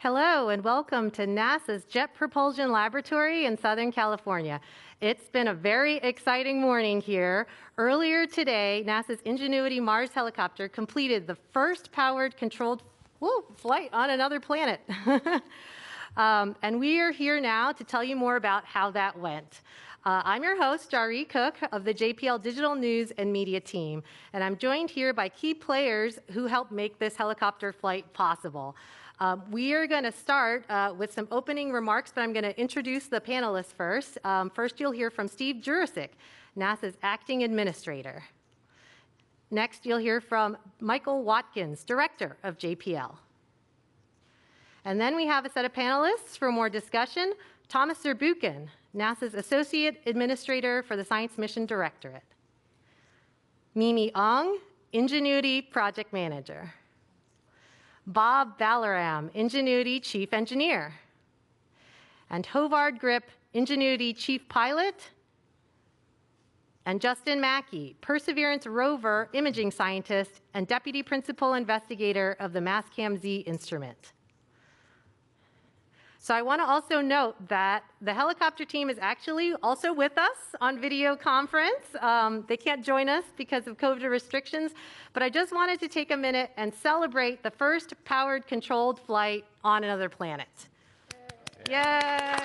Hello and welcome to NASA's Jet Propulsion Laboratory in Southern California. It's been a very exciting morning here. Earlier today, NASA's Ingenuity Mars helicopter completed the first powered controlled flight on another planet. And we are here now to tell you more about how that went. I'm your host, Jari Cook of the JPL Digital News and Media team, and I'm joined here by key players who helped make this helicopter flight possible. We are going to start with some opening remarks, but I'm going to introduce the panelists first. First, you'll hear from Steve Jurasik, NASA's acting administrator. Next, you'll hear from Michael Watkins, director of JPL. And then we have a set of panelists for more discussion. Thomas Zurbuchen, NASA's associate administrator for the Science Mission Directorate. Mimi Ong, Ingenuity project manager. Bob Balaram, Ingenuity Chief Engineer, and Hovard Grip, Ingenuity Chief Pilot, and Justin Mackey, Perseverance Rover Imaging Scientist and Deputy Principal Investigator of the Mastcam-Z instrument. So I want to also note that the helicopter team is actually also with us on video conference. They can't join us because of COVID restrictions, but I just wanted to take a minute and celebrate the first powered controlled flight on another planet. Yay!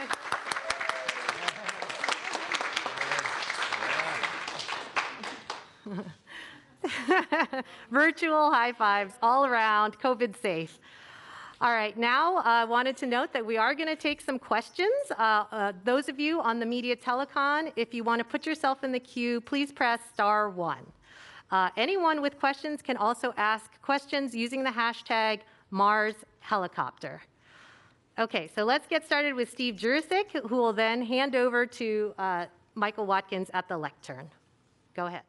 Virtual high fives all around, COVID safe. All right, now I wanted to note that we are going to take some questions. Those of you on the Media Telecon, if you want to put yourself in the queue, please press *1. Anyone with questions can also ask questions using the hashtag #MarsHelicopter. Okay, so let's get started with Steve Jurasik, who will then hand over to Michael Watkins at the lectern. Go ahead.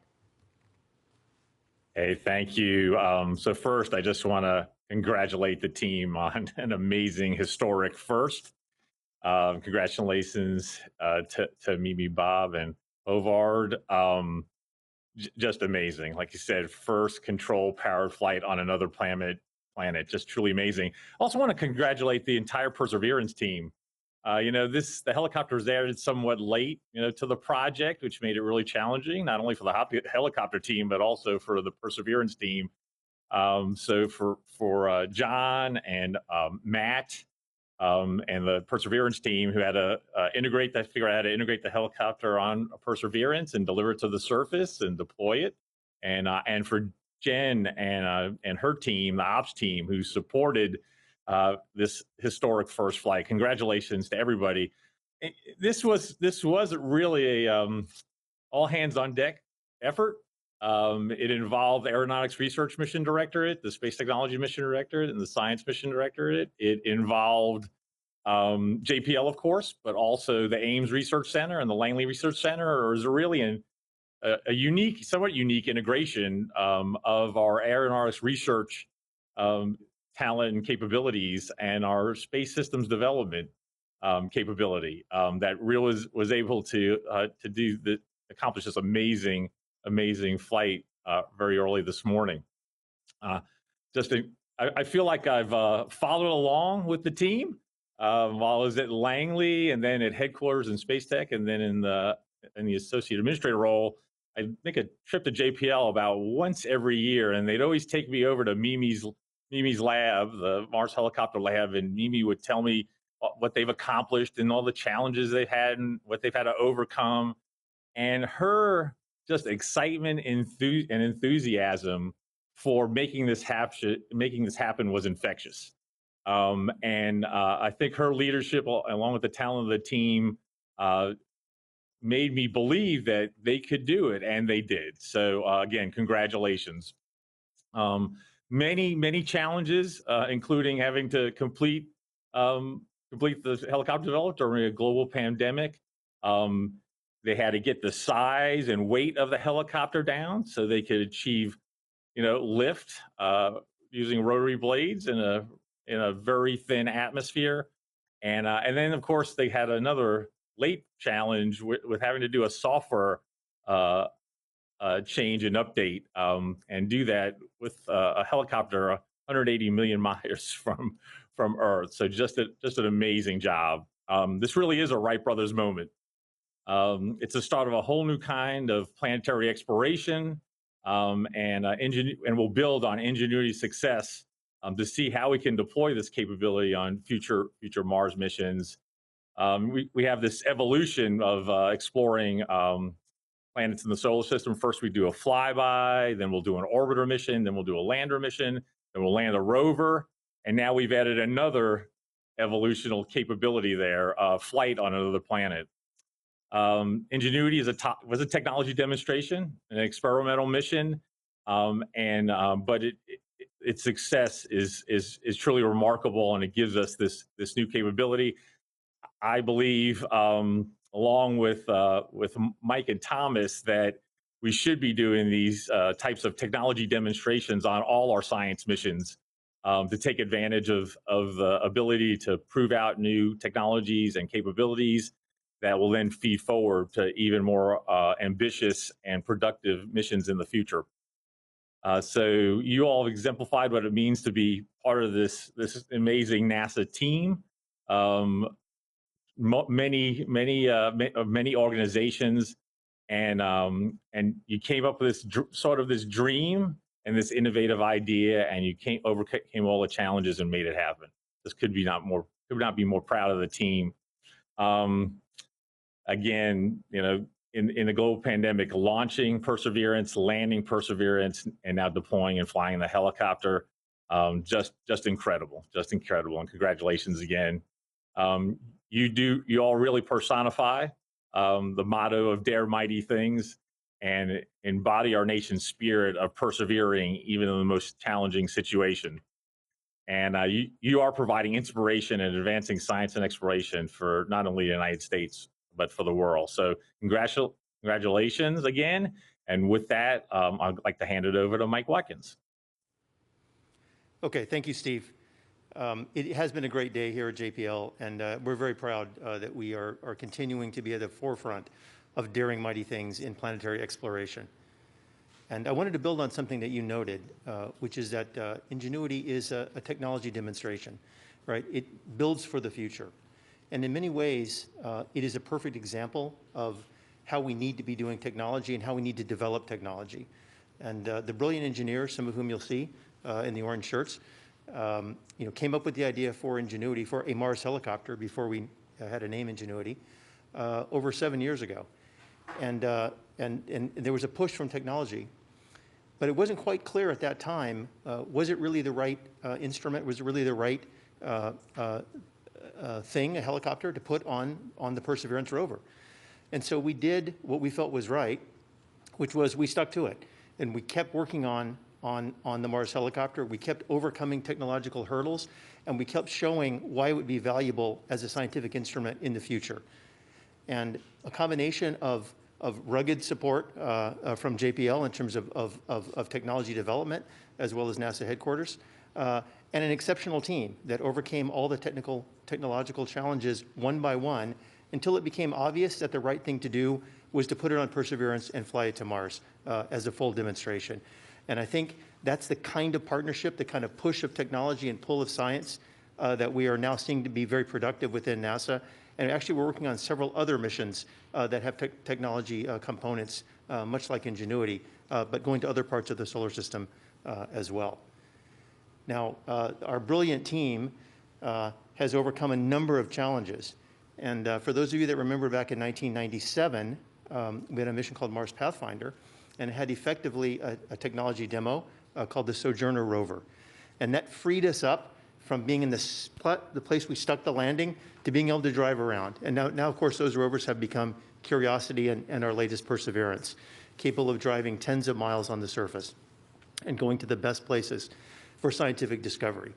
Hey, thank you. So first, I just want to congratulate the team on an amazing historic first. Congratulations to Mimi, Bob, and Hovard. Just amazing. Like you said, first control powered flight on another planet, just truly amazing. Also want to congratulate the entire Perseverance team. The helicopter was added somewhat late, to the project, which made it really challenging, not only for the helicopter team, but also for the Perseverance team. So for John and Matt and the Perseverance team who had to figure out how to integrate the helicopter on Perseverance and deliver it to the surface and deploy it, and for Jen and her team, the ops team, who supported this historic first flight. Congratulations to everybody. This was really a all hands on deck effort. It involved Aeronautics Research Mission Directorate, the Space Technology Mission Directorate, and the Science Mission Directorate. It involved JPL, of course, but also the Ames Research Center and the Langley Research Center. It was really a unique, somewhat unique integration of our aeronautics research talent and capabilities and our space systems development capability that really was able to accomplish this amazing flight very early this morning. I feel like I've followed along with the team while I was at Langley and then at headquarters in Space Tech, and then in the associate administrator role. I make a trip to JPL about once every year, and they'd always take me over to Mimi's lab, the Mars Helicopter Lab, and Mimi would tell me what they've accomplished and all the challenges they've had and what they've had to overcome. And her just excitement and enthusiasm for making this happen was infectious. I think her leadership, along with the talent of the team, made me believe that they could do it, and they did. So again, congratulations. Many challenges, including having to complete the helicopter development during a global pandemic. They had to get the size and weight of the helicopter down so they could achieve, lift using rotary blades in a very thin atmosphere. And then, of course, they had another late challenge with having to do a software change and update, and do that with a helicopter 180 million miles from Earth. So just an amazing job. This really is a Wright brothers moment. It's the start of a whole new kind of planetary exploration, and we'll build on Ingenuity's success to see how we can deploy this capability on future Mars missions. We have this evolution of exploring planets in the solar system. First, we do a flyby, then we'll do an orbiter mission, then we'll do a lander mission, then we'll land a rover, and now we've added another evolutional capability there, flight on another planet. Ingenuity was a technology demonstration, an experimental mission, but its success is truly remarkable, and it gives us this new capability. I believe, along with Mike and Thomas, that we should be doing these types of technology demonstrations on all our science missions to take advantage of the ability to prove out new technologies and capabilities that will then feed forward to even more ambitious and productive missions in the future. So you all have exemplified what it means to be part of this amazing NASA team. Many organizations, and you came up with this dream and this innovative idea, and you overcame all the challenges and made it happen. This could not be more proud of the team. Again, in the global pandemic, launching Perseverance, landing Perseverance, and now deploying and flying the helicopter, just incredible, and congratulations again. You all really personify the motto of Dare Mighty Things and embody our nation's spirit of persevering even in the most challenging situation. And you are providing inspiration and advancing science and exploration for not only the United States, but for the world. So congratulations again. And with that, I'd like to hand it over to Mike Watkins. Okay, thank you, Steve. It has been a great day here at JPL, and we're very proud that we are continuing to be at the forefront of daring mighty things in planetary exploration. And I wanted to build on something that you noted, which is that Ingenuity is a technology demonstration, right? It builds for the future. And in many ways, it is a perfect example of how we need to be doing technology and how we need to develop technology. And the brilliant engineers, some of whom you'll see in the orange shirts, came up with the idea for Ingenuity, for a Mars helicopter, before we had a name Ingenuity, over 7 years ago. And there was a push from technology, but it wasn't quite clear at that time, was it really the right instrument? Was it really the right thing, a helicopter, to put on the Perseverance rover? And so we did what we felt was right, which was we stuck to it. And we kept working on the Mars helicopter. We kept overcoming technological hurdles, and we kept showing why it would be valuable as a scientific instrument in the future. And a combination of rugged support from JPL in terms of technology development, as well as NASA headquarters, and an exceptional team that overcame all the technological challenges one by one until it became obvious that the right thing to do was to put it on Perseverance and fly it to Mars as a full demonstration. And I think that's the kind of partnership, the kind of push of technology and pull of science that we are now seeing to be very productive within NASA. And actually, we're working on several other missions that have technology components, much like Ingenuity, but going to other parts of the solar system as well. Now, our brilliant team has overcome a number of challenges. And for those of you that remember, back in 1997, we had a mission called Mars Pathfinder, and it had effectively a technology demo called the Sojourner rover. And that freed us up from being in the place we stuck the landing to being able to drive around. And now of course, those rovers have become Curiosity and our latest Perseverance, capable of driving tens of miles on the surface and going to the best places for scientific discovery.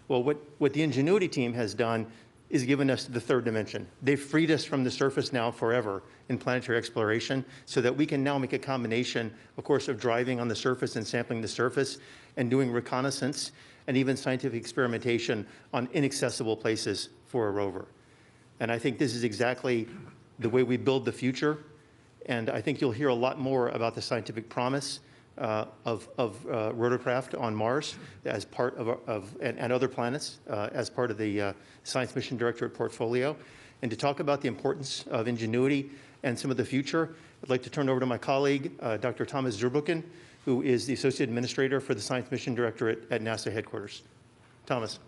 Well, what the Ingenuity team has done is given us the third dimension. They've freed us from the surface now forever in planetary exploration, so that we can now make a combination, of course, of driving on the surface and sampling the surface and doing reconnaissance and even scientific experimentation on inaccessible places for a rover. And I think this is exactly the way we build the future. And I think you'll hear a lot more about the scientific promise rotorcraft on Mars as part and other planets as part of the Science Mission Directorate portfolio. And to talk about the importance of Ingenuity and some of the future, I'd like to turn over to my colleague, Dr. Thomas Zurbuchen, who is the Associate Administrator for the Science Mission Directorate at NASA headquarters. Thomas.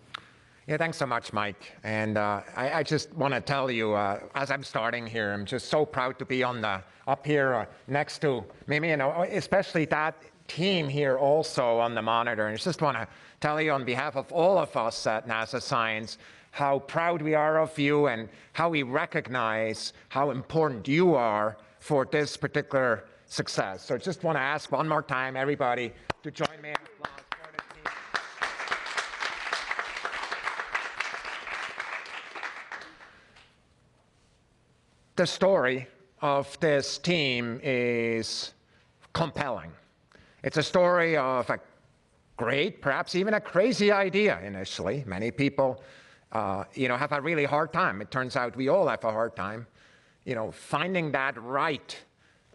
Yeah, thanks so much, Mike. And I just want to tell you, as I'm starting here, I'm just so proud to be up here next to Mimi, especially that team here also on the monitor. And I just want to tell you on behalf of all of us at NASA Science how proud we are of you and how we recognize how important you are for this particular success. So I just want to ask one more time, everybody, to join me in applause for the team. The story of this team is compelling. It's a story of a great, perhaps even a crazy idea initially. Many people, have a really hard time. It turns out we all have a hard time, finding that right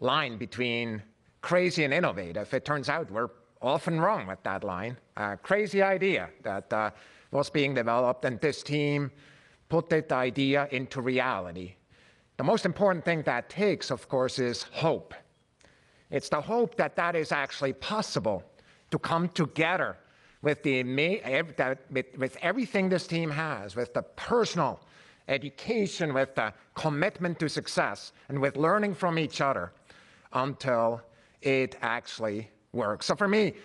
line between crazy and innovative. It turns out we're often wrong with that line. A crazy idea that was being developed, and this team put that idea into reality. The most important thing that takes, of course, is hope. It's the hope that that is actually possible to come together with with everything this team has, with the personal education, with the commitment to success, and with learning from each other until it actually works. So for me,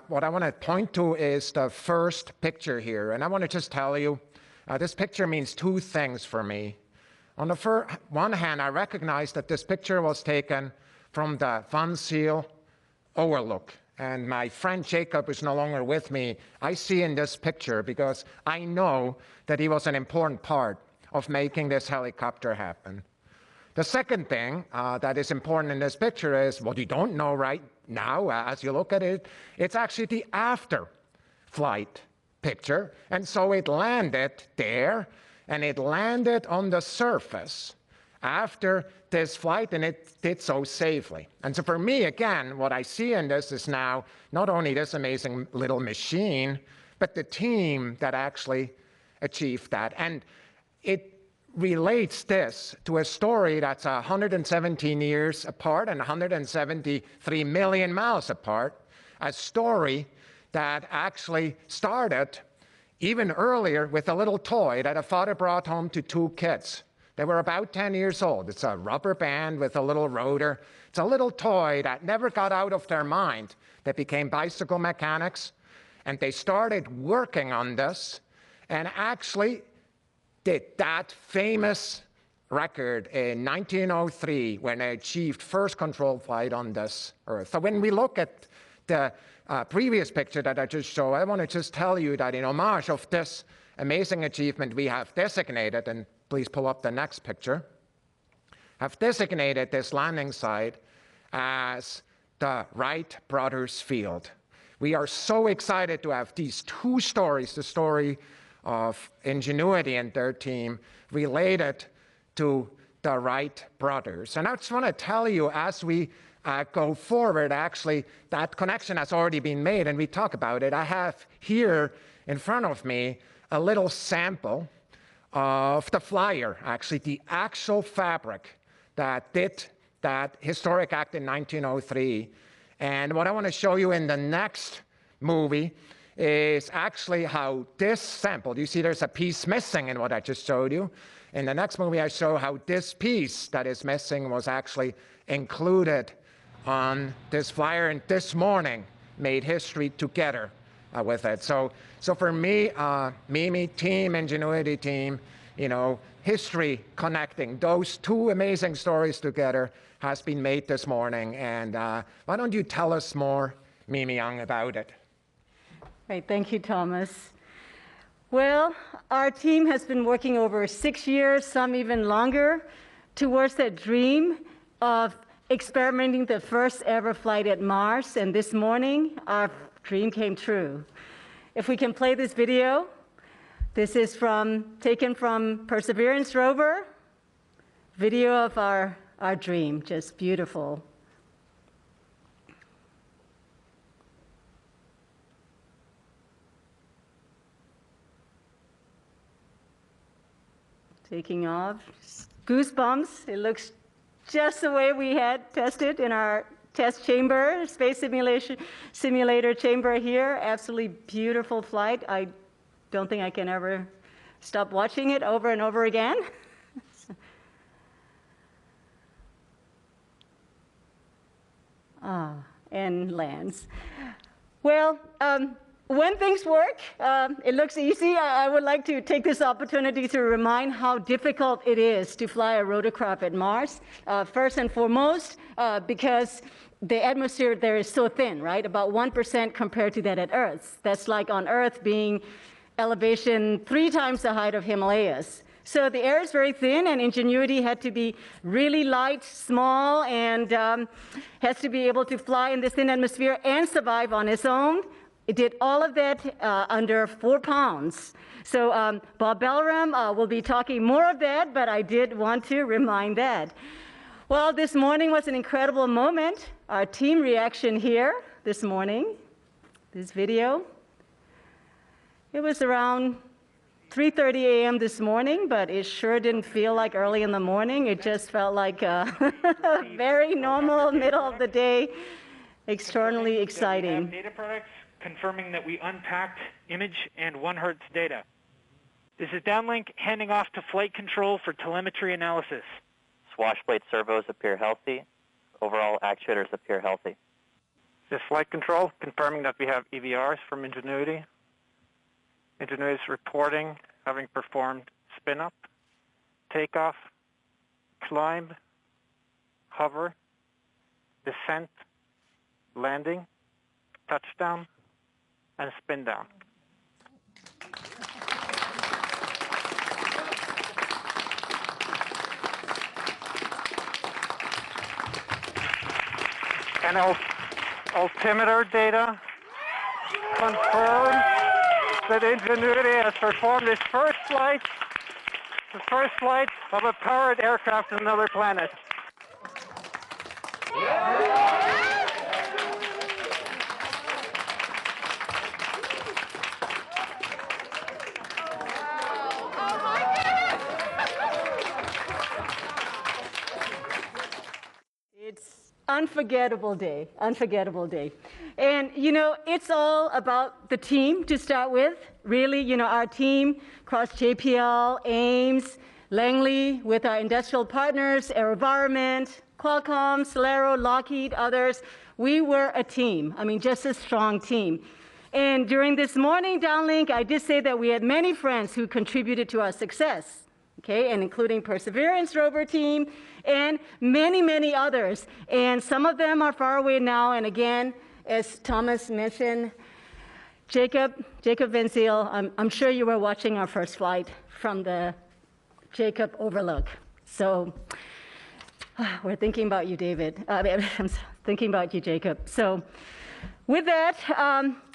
what I want to point to is the first picture here. And I want to just tell you, this picture means two things for me. On the one hand, I recognize that this picture was taken from the Van Zyl Overlook. And my friend Jacob is no longer with me. I see in this picture because I know that he was an important part of making this helicopter happen. The second thing that is important in this picture is what you don't know right now as you look at it. It's actually the after flight picture. And so it landed there, and it landed on the surface after this flight, and it did so safely. And so for me, again, what I see in this is now not only this amazing little machine, but the team that actually achieved that. And it relates this to a story that's 117 years apart and 173 million miles apart, a story that actually started even earlier with a little toy that a father brought home to two kids. They were about 10 years old. It's a rubber band with a little rotor. It's a little toy that never got out of their mind. They became bicycle mechanics, and they started working on this and actually did that famous record in 1903 when they achieved first controlled flight on this Earth. So when we look at the previous picture that I just showed, I want to just tell you that in homage of this amazing achievement, we have designated, and please pull up the next picture, have designated this landing site as the Wright Brothers Field. We are so excited to have these two stories, the story of Ingenuity and their team, related to the Wright brothers. And I just want to tell you, as we go forward, actually, that connection has already been made, and we talk about it. I have here in front of me a little sample of the flyer, actually, the actual fabric that did that historic act in 1903. And what I want to show you in the next movie is actually how this sample, you see there's a piece missing in what I just showed you. In the next movie, I show how this piece that is missing was actually included on this flyer, and this morning made history together with it. So for me, Mimi team, Ingenuity team, history connecting those two amazing stories together has been made this morning. And why don't you tell us more, Mimi Young, about it? Right, thank you, Thomas. Well, our team has been working over 6 years, some even longer, towards that dream of experimenting the first ever flight at Mars. And this morning, our dream came true. If we can play this video, this is taken from Perseverance rover, video of our dream, just beautiful. taking off. Goosebumps. It looks just the way we had tested in our test chamber, space simulator chamber here. Absolutely beautiful flight. I don't think I can ever stop watching it over and over again. And lands. Well, when things work, it looks easy. I would like to take this opportunity to remind how difficult it is to fly a rotorcraft at Mars. First and foremost, because the atmosphere there is so thin, right? About 1% compared to that at Earth. That's like on Earth being elevation 3 times the height of Himalayas. So the air is very thin, and Ingenuity had to be really light, small, and has to be able to fly in this thin atmosphere and survive on its own. It did all of that under 4 pounds. So Bob Belram will be talking more of that, but I did want to remind that. Well, this morning was an incredible moment. Our team reaction here this morning, this video. It was around 3:30 a.m. this morning, but it sure didn't feel like early in the morning. It just felt like a very normal middle of the day, extraordinarily exciting. We have data products confirming that we unpacked image and 1 Hertz data. This is downlink handing off to flight control for telemetry analysis. Swash plate servos appear healthy. Overall actuators appear healthy. This flight control confirming that we have EVRs from Ingenuity. Ingenuity is reporting having performed spin-up, takeoff, climb, hover, descent, landing, touchdown, and spin down. And altimeter data confirms that Ingenuity has performed its first flight, the first flight of a powered aircraft on another planet. It's unforgettable day, unforgettable day. And, you know, it's all about the team to start with. Really, you know, our team across JPL, Ames, Langley, with our industrial partners, AeroVironment, Qualcomm, Celero, Lockheed, others. We were a team. I mean, just a strong team. And during this morning downlink, I did say that we had many friends who contributed to our success. Okay, and including Perseverance rover team and many, many others. And some of them are far away now. And again, as Thomas mentioned, Jacob Van Zyl, I'm sure you were watching our first flight from the Jacob Overlook. So we're thinking about you, David. I'm thinking about you, Jacob. So with that,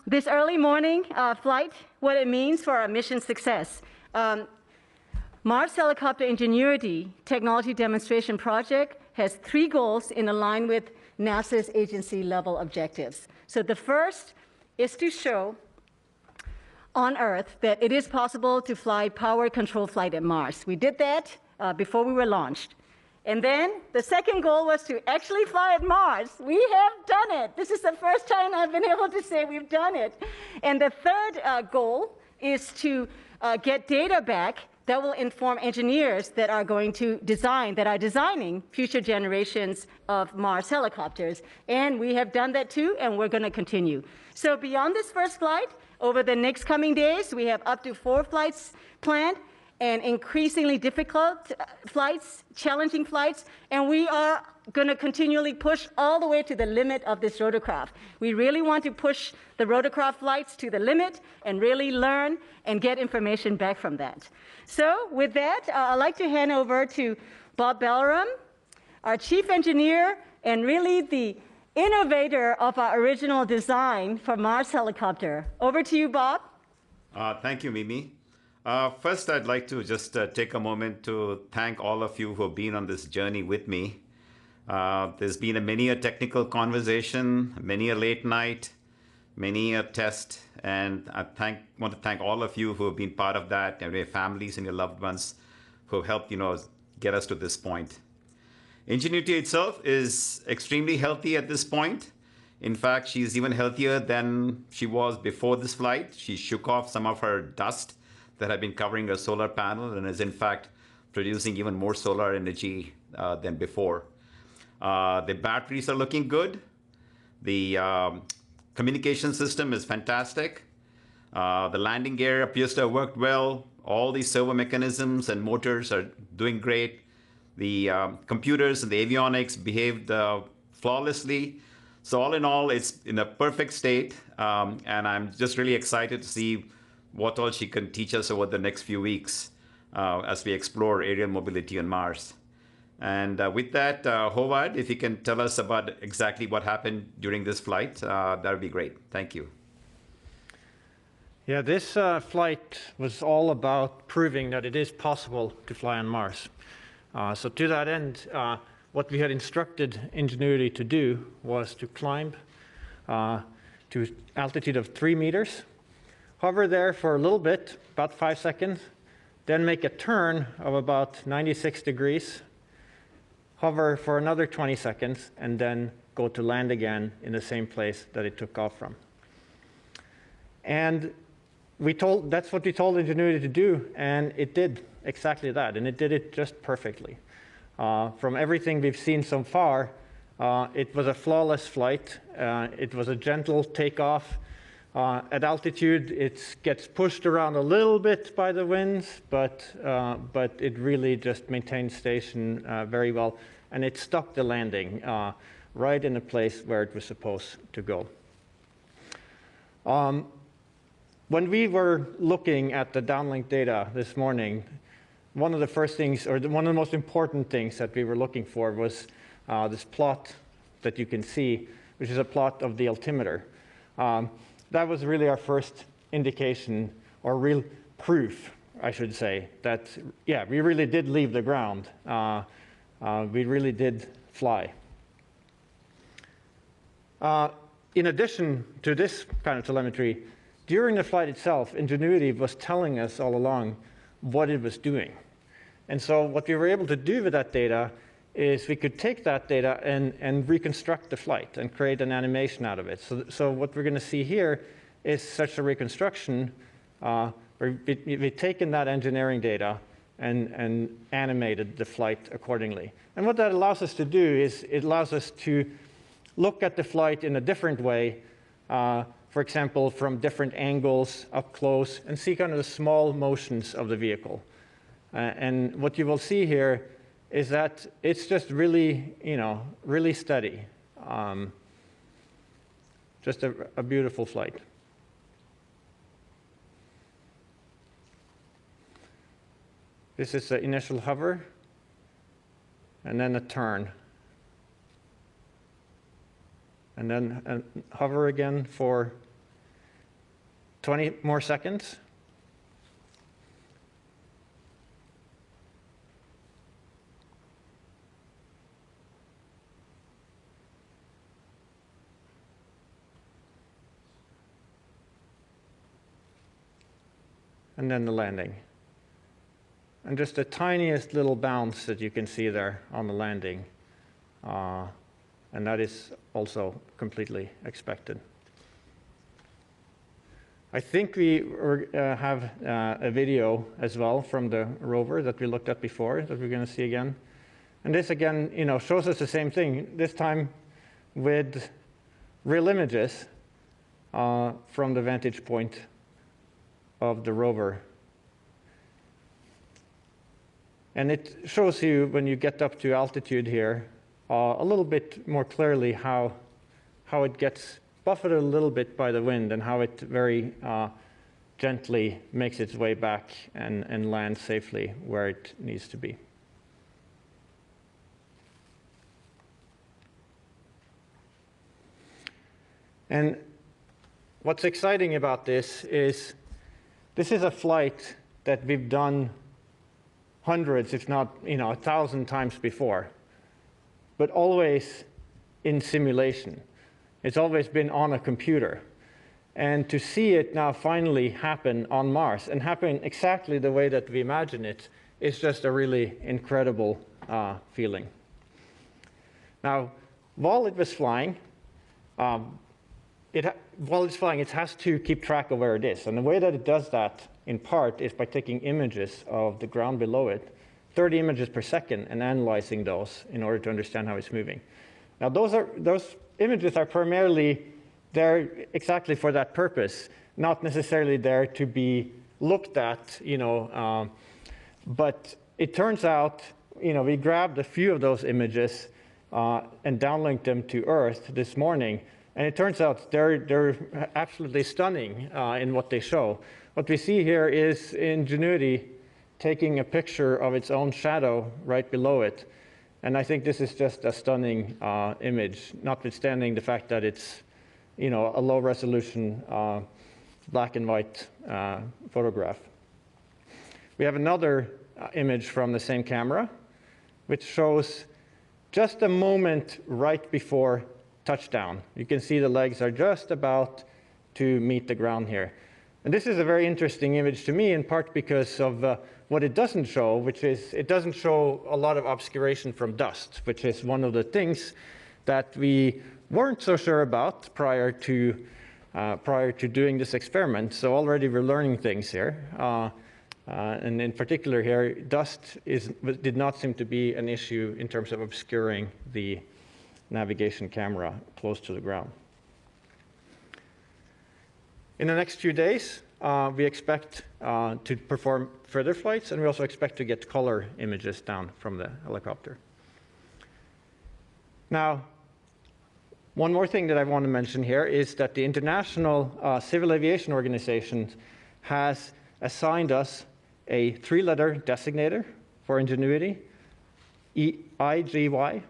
this early morning flight, what it means for our mission success. Mars Helicopter Ingenuity Technology Demonstration Project has 3 goals in line with NASA's agency-level objectives. So the first is to show on Earth that it is possible to fly power control flight at Mars. We did that before we were launched. And then the second goal was to actually fly at Mars. We have done it. This is the first time I've been able to say we've done it. And the third goal is to get data back that will inform engineers that are going to design, that are designing future generations of Mars helicopters. And we have done that too, and we're going to continue. So beyond this first flight, over the next coming days, we have up to 4 flights planned, and increasingly difficult flights, challenging flights, and we are going to continually push all the way to the limit of this rotorcraft. We really want to push the rotorcraft flights to the limit and really learn and get information back from that. So with that, I'd like to hand over to Bob Belram, our chief engineer and really the innovator of our original design for Mars helicopter. Over to you, Bob. Thank you, Mimi. First, I'd like to just take a moment to thank all of you who have been on this journey with me. There's been many a technical conversation, many a late night, many a test, and I want to thank all of you who have been part of that, and your families and your loved ones who helped, get us to this point. Ingenuity itself is extremely healthy at this point. In fact, she's even healthier than she was before this flight. She shook off some of her dust that had been covering her solar panel and is in fact producing even more solar energy than before. The batteries are looking good. The communication system is fantastic. The landing gear appears to have worked well. All the servo mechanisms and motors are doing great. The computers and the avionics behaved flawlessly. So all in all, it's in a perfect state. And I'm just really excited to see what all she can teach us over the next few weeks as we explore aerial mobility on Mars. And with that, Howard, if you can tell us about exactly what happened during this flight, that would be great. Thank you. Yeah, this flight was all about proving that it is possible to fly on Mars. So to that end, what we had instructed Ingenuity to do was to climb to altitude of 3 meters, hover there for a little bit, about 5 seconds, then make a turn of about 96 degrees, hover for another 20 seconds, and then go to land again in the same place that it took off from. And that's what we told Ingenuity to do, and it did exactly that, and it did it just perfectly. From everything we've seen so far, it was a flawless flight. It was a gentle takeoff. At altitude, it gets pushed around a little bit by the winds, but it really just maintained station very well, and it stuck the landing right in the place where it was supposed to go. When we were looking at the downlink data this morning, one of the first things, or one of the most important things that we were looking for was this plot that you can see, which is a plot of the altimeter. That was really our first indication, or real proof, I should say, that, yeah, we really did leave the ground. We really did fly. In addition to this kind of telemetry, during the flight itself, Ingenuity was telling us all along what it was doing. And so what we were able to do with that data is we could take that data and reconstruct the flight and create an animation out of it. So what we're going to see here is such a reconstruction where we've taken that engineering data and animated the flight accordingly. And what that allows us to do is it allows us to look at the flight in a different way, for example, from different angles, up close, and see kind of the small motions of the vehicle. And what you will see here is that it's just really, really steady. Just a beautiful flight. This is the initial hover, and then a turn. And then hover again for 20 more seconds. And then the landing. And just the tiniest little bounce that you can see there on the landing. And that is also completely expected. I think we have a video as well from the rover that we looked at before that we're going to see again. And this again, shows us the same thing, this time with real images from the vantage point of the rover. And it shows you, when you get up to altitude here, a little bit more clearly how it gets buffeted a little bit by the wind and how it very gently makes its way back and lands safely where it needs to be. And what's exciting about this is a flight that we've done hundreds, if not 1,000 times before, but always in simulation. It's always been on a computer. And to see it now finally happen on Mars and happen exactly the way that we imagine it is just a really incredible feeling. Now, while it was flying, it has to keep track of where it is. And the way that it does that, in part, is by taking images of the ground below it, 30 images per second, and analyzing those in order to understand how it's moving. Now, those images are primarily there exactly for that purpose, not necessarily there to be looked at, but it turns out, we grabbed a few of those images and downlinked them to Earth this morning, and it turns out they're absolutely stunning in what they show. What we see here is Ingenuity taking a picture of its own shadow right below it, and I think this is just a stunning image, notwithstanding the fact that it's a low-resolution black and white photograph. We have another image from the same camera, which shows just a moment right before touchdown. You can see the legs are just about to meet the ground here. And this is a very interesting image to me, in part because of what it doesn't show, which is it doesn't show a lot of obscuration from dust, which is one of the things that we weren't so sure about prior to doing this experiment. So already we're learning things here. And in particular here, dust did not seem to be an issue in terms of obscuring the navigation camera close to the ground. In the next few days, we expect to perform further flights, and we also expect to get color images down from the helicopter. Now, one more thing that I want to mention here is that the International Civil Aviation Organization has assigned us a 3-letter designator for Ingenuity, IGY,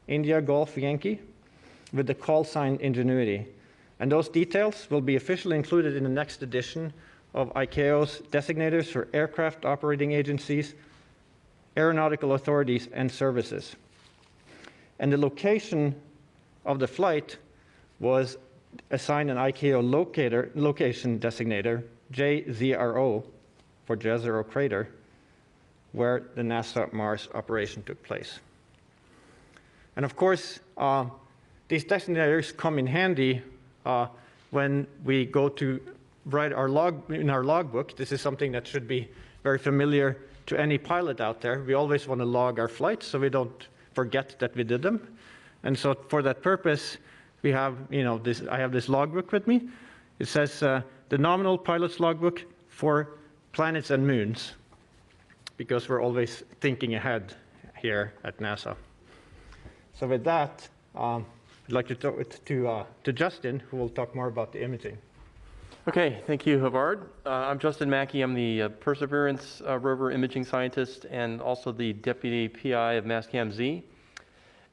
India Golf Yankee, with the call sign Ingenuity. And those details will be officially included in the next edition of ICAO's designators for aircraft operating agencies, aeronautical authorities, and services. And the location of the flight was assigned an ICAO location designator, JZRO, for Jezero Crater, where the NASA Mars operation took place. And of course, these designators come in handy when we go to write our logbook. This is something that should be very familiar to any pilot out there. We always want to log our flights so we don't forget that we did them. And so for that purpose, we have, I have this logbook with me. It says the nominal pilot's logbook for planets and moons, because we're always thinking ahead here at NASA. So with that, I'd like to talk to Justin, who will talk more about the imaging. Okay, thank you, Havard. I'm Justin Mackey. I'm the Perseverance rover imaging scientist and also the deputy PI of Mastcam-Z.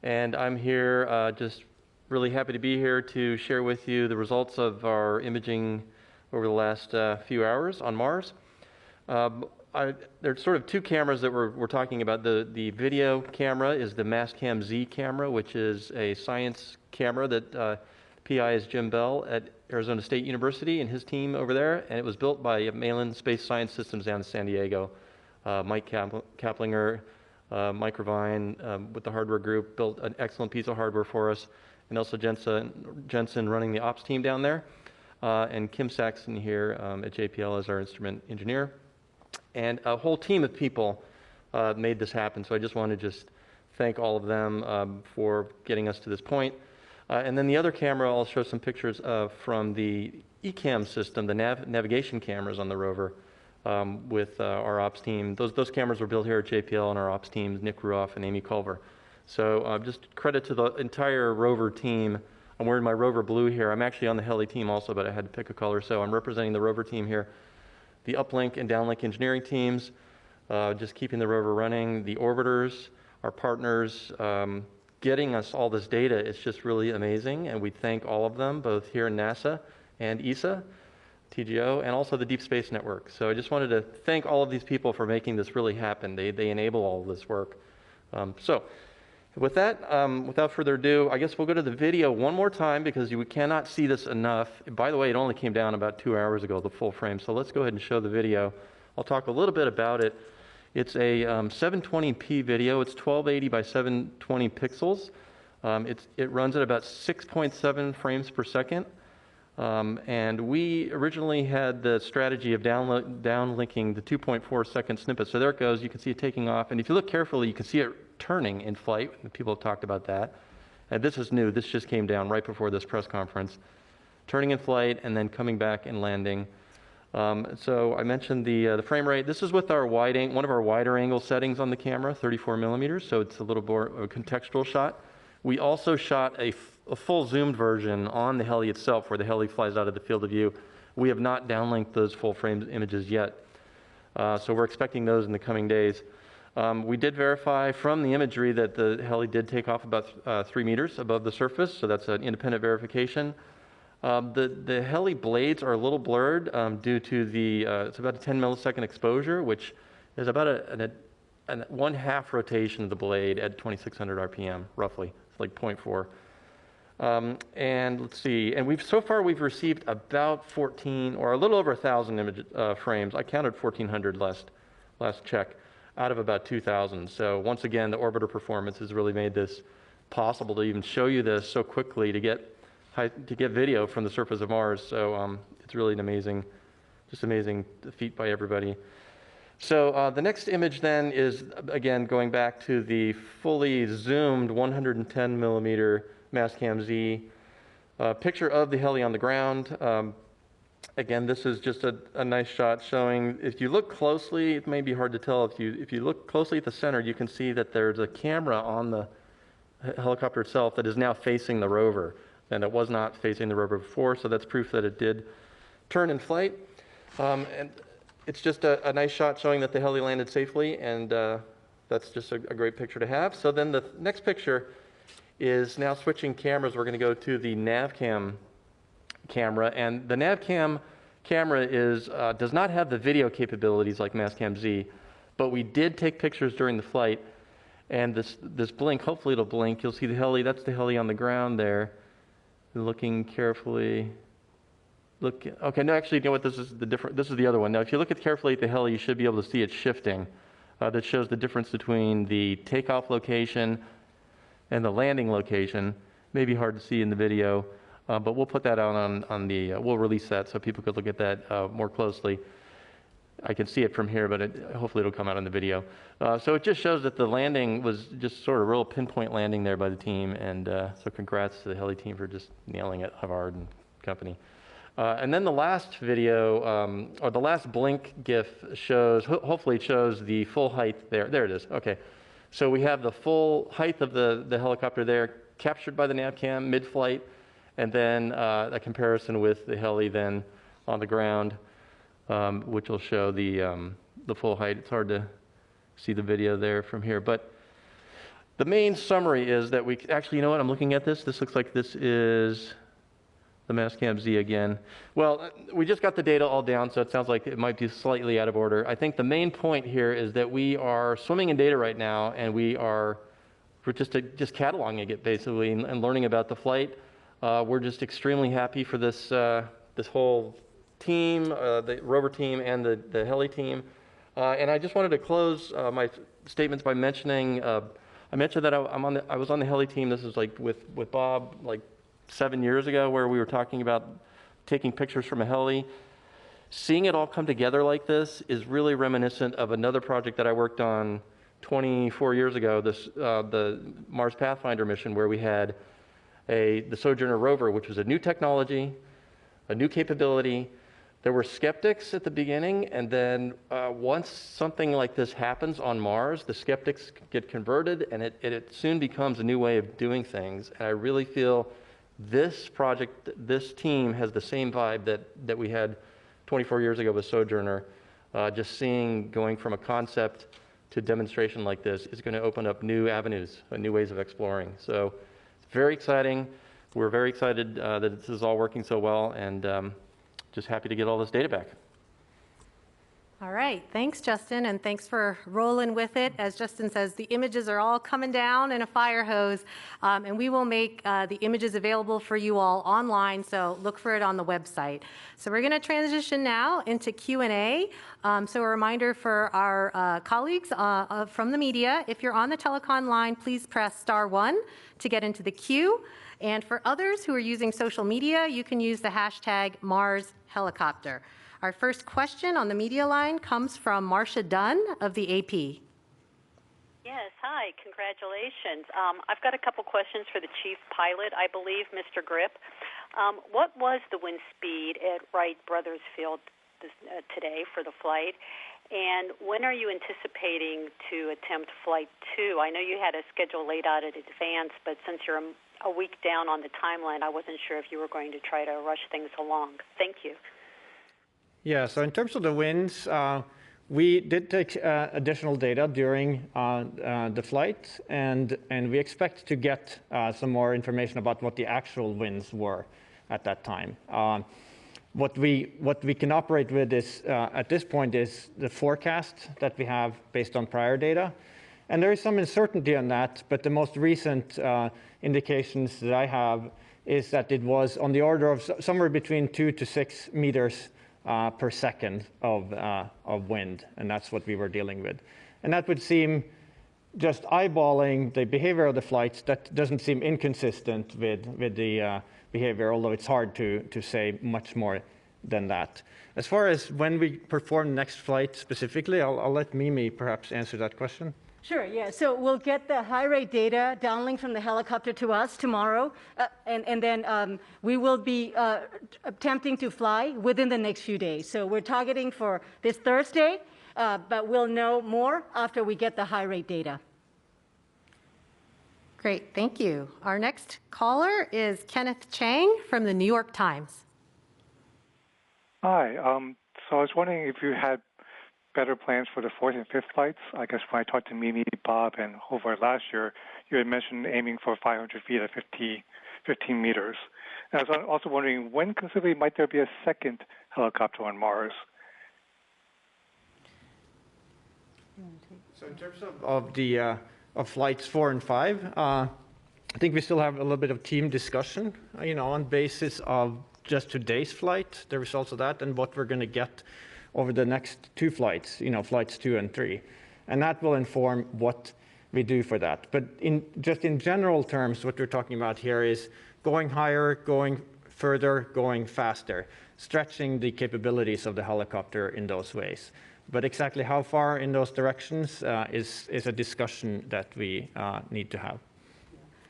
And I'm here just really happy to be here to share with you the results of our imaging over the last few hours on Mars. There's sort of two cameras that we're talking about. The video camera is the Mastcam-Z camera, which is a science camera that PI is Jim Bell at Arizona State University and his team over there. And it was built by Malin Space Science Systems down in San Diego. Mike Kaplinger, Mike Revine with the hardware group built an excellent piece of hardware for us. And also Jensen running the ops team down there. And Kim Saxon here at JPL as our instrument engineer. And a whole team of people made this happen. So I just want to just thank all of them for getting us to this point. And then the other camera, I'll show some pictures from the ECAM system, the navigation cameras on the rover with our ops team. Those cameras were built here at JPL and our ops teams, Nick Ruoff and Amy Culver. So just credit to the entire rover team. I'm wearing my rover blue here. I'm actually on the heli team also, but I had to pick a color. So I'm representing the rover team here. The uplink and downlink engineering teams, just keeping the rover running. The orbiters, our partners, getting us all this data. It's just really amazing. And we thank all of them, both here in NASA and ESA, TGO, and also the Deep Space Network. So I just wanted to thank all of these people for making this really happen. They enable all of this work. So with that, without further ado, I guess we'll go to the video one more time because you cannot see this enough. By the way, it only came down about 2 hours ago, the full frame. So let's go ahead and show the video. I'll talk a little bit about it It's a 720p video. It's 1280 by 720 pixels. It runs at about 6.7 frames per second. And we originally had the strategy of downlinking the 2.4 second snippet. So there it goes. You can see it taking off. And if you look carefully, you can see it turning in flight. People have talked about that. And this is new. This just came down right before this press conference. Turning in flight and then coming back and landing. So I mentioned the frame rate. This is with our one of our wider angle settings on the camera, 34 millimeters. So it's a little more a contextual shot. We also shot a full zoomed version on the heli itself, where the heli flies out of the field of view. We have not downlinked those full frame images yet. So we're expecting those in the coming days. We did verify from the imagery that the heli did take off about 3 meters above the surface. So that's an independent verification. The heli blades are a little blurred due to it's about a 10 millisecond exposure, which is about a 1/2 rotation of the blade at 2600 RPM, roughly. It's like 0.4. And let's see, and so far we've received about 14 or a little over 1,000 frames. I counted 1,400 last check out of about 2,000. So once again, the orbiter performance has really made this possible to even show you this so quickly to get video from the surface of Mars. So it's really an amazing feat by everybody. So the next image then is, again, going back to the fully zoomed 110 millimeter Mastcam Z picture of the heli on the ground. Again, this is just a nice shot showing, if you look closely, it may be hard to tell, if you look closely at the center, you can see that there's a camera on the helicopter itself that is now facing the rover. And it was not facing the rover before, so that's proof that it did turn in flight. And it's just a nice shot showing that the heli landed safely, and that's just a great picture to have. So then the next picture is now switching cameras. We're going to go to the NavCam camera, and the NavCam camera does not have the video capabilities like Mastcam Z, but we did take pictures during the flight, and this blink, hopefully it'll blink. You'll see the heli, that's the heli on the ground there. Looking carefully. Okay, no, actually, you know what? This is the other one. Now, if you look carefully at the heli, you should be able to see it shifting. That shows the difference between the takeoff location and the landing location. Maybe hard to see in the video, but we'll put that out we'll release that so people could look at that more closely. I can see it from here, but hopefully it'll come out on the video. So it just shows that the landing was just sort of real pinpoint landing there by the team, and so congrats to the heli team for just nailing it, Havard and company. And then the last video, or the last blink GIF shows, hopefully it shows the full height there. There it is, okay. So we have the full height of the helicopter there, captured by the NavCam mid-flight, and then a comparison with the heli then on the ground. Which will show the full height. It's hard to see the video there from here, but the main summary is that we actually, you know what? I'm looking at this. This looks like this is the Mastcam Z again. Well, we just got the data all down, so it sounds like it might be slightly out of order. I think the main point here is that we are swimming in data right now, and we're just cataloging it basically and learning about the flight. We're just extremely happy for this whole team, the rover team and the heli team. And I just wanted to close my statements by mentioning, I mentioned that I was on the heli team. This is like with Bob like 7 years ago, where we were talking about taking pictures from a heli. Seeing it all come together like this is really reminiscent of another project that I worked on 24 years ago, the Mars Pathfinder mission, where we had the Sojourner rover, which was a new technology, a new capability. There were skeptics at the beginning, and then once something like this happens on Mars, the skeptics get converted, and it soon becomes a new way of doing things. And I really feel this project, this team has the same vibe that we had 24 years ago with Sojourner. Just going from a concept to demonstration like this is going to open up new avenues, new ways of exploring. So it's very exciting. We're very excited that this is all working so well, and just happy to get all this data back. All right, thanks, Justin, and thanks for rolling with it. As Justin says, the images are all coming down in a fire hose, and we will make the images available for you all online, so look for it on the website. So we're going to transition now into Q&A. So a reminder for our colleagues from the media, if you're on the telecon line, please press *1 to get into the queue. And for others who are using social media, you can use the hashtag #MarsHelicopter. Our first question on the media line comes from Marcia Dunn of the AP. Yes, hi, congratulations. I've got a couple questions for the chief pilot, I believe, Mr. Grip. What was the wind speed at Wright Brothers Field today for the flight? And when are you anticipating to attempt Flight 2? I know you had a schedule laid out in advance, but since you're a week down on the timeline, I wasn't sure if you were going to try to rush things along. Thank you. Yeah, so in terms of the winds, we did take additional data during the flight, and we expect to get some more information about what the actual winds were at that time. What we can operate with is, at this point, is the forecast that we have based on prior data. And there is some uncertainty on that, but the most recent indications that I have is that it was on the order of somewhere between 2 to 6 meters per second of wind, and that's what we were dealing with. And that would seem, just eyeballing the behavior of the flights, that doesn't seem inconsistent with the behavior, although it's hard to say much more than that. As far as when we perform the next flight specifically, I'll let Mimi perhaps answer that question. Sure, yeah. So we'll get the high rate data downlink from the helicopter to us tomorrow, and then we will be attempting to fly within the next few days. So we're targeting for this Thursday, but we'll know more after we get the high rate data. Great, thank you. Our next caller is Kenneth Chang from the New York Times. Hi, so I was wondering if you had better plans for the 4th and 5th flights. I guess when I talked to Mimi, Bob, and Hobart last year, you had mentioned aiming for 500 feet at 15 meters. And I was also wondering, when conceivably might there be a second helicopter on Mars? So in terms of flights 4 and 5, I think we still have a little bit of team discussion, on basis of just today's flight, the results of that, and what we're going to get over the next 2 flights, flights 2 and 3. And that will inform what we do for that. But just in general terms, what we're talking about here is going higher, going further, going faster, stretching the capabilities of the helicopter in those ways. But exactly how far in those directions is a discussion that we need to have.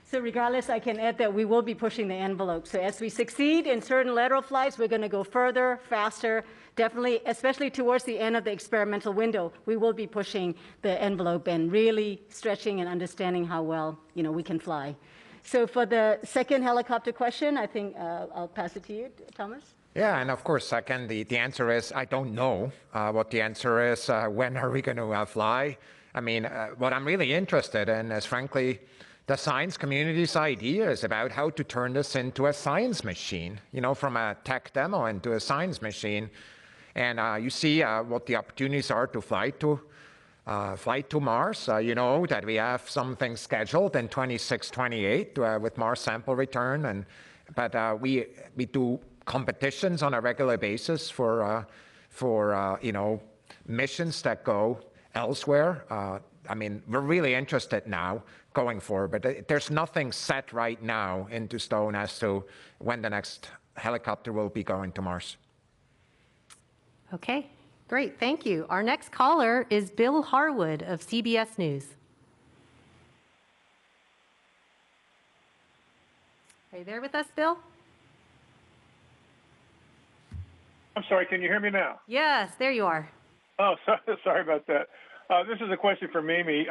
So regardless, I can add that we will be pushing the envelope. So as we succeed in certain lateral flights, we're going to go further, faster, definitely, especially towards the end of the experimental window, we will be pushing the envelope and really stretching and understanding how well, we can fly. So for the second helicopter question, I think I'll pass it to you, Thomas. Yeah, and of course, second, the answer is I don't know what the answer is. When are we going to fly? I mean, what I'm really interested in is, frankly, the science community's ideas about how to turn this into a science machine, from a tech demo into a science machine. And you see what the opportunities are to fly to Mars. You know that we have something scheduled in 26, 28 with Mars sample return. But we do competitions on a regular basis for missions that go elsewhere. I mean, we're really interested now going forward, but there's nothing set right now into stone as to when the next helicopter will be going to Mars. Okay, great, thank you. Our next caller is Bill Harwood of CBS News. Are you there with us, Bill? I'm sorry, can you hear me now? Yes, there you are. Oh, sorry about that. This is a question for Mimi.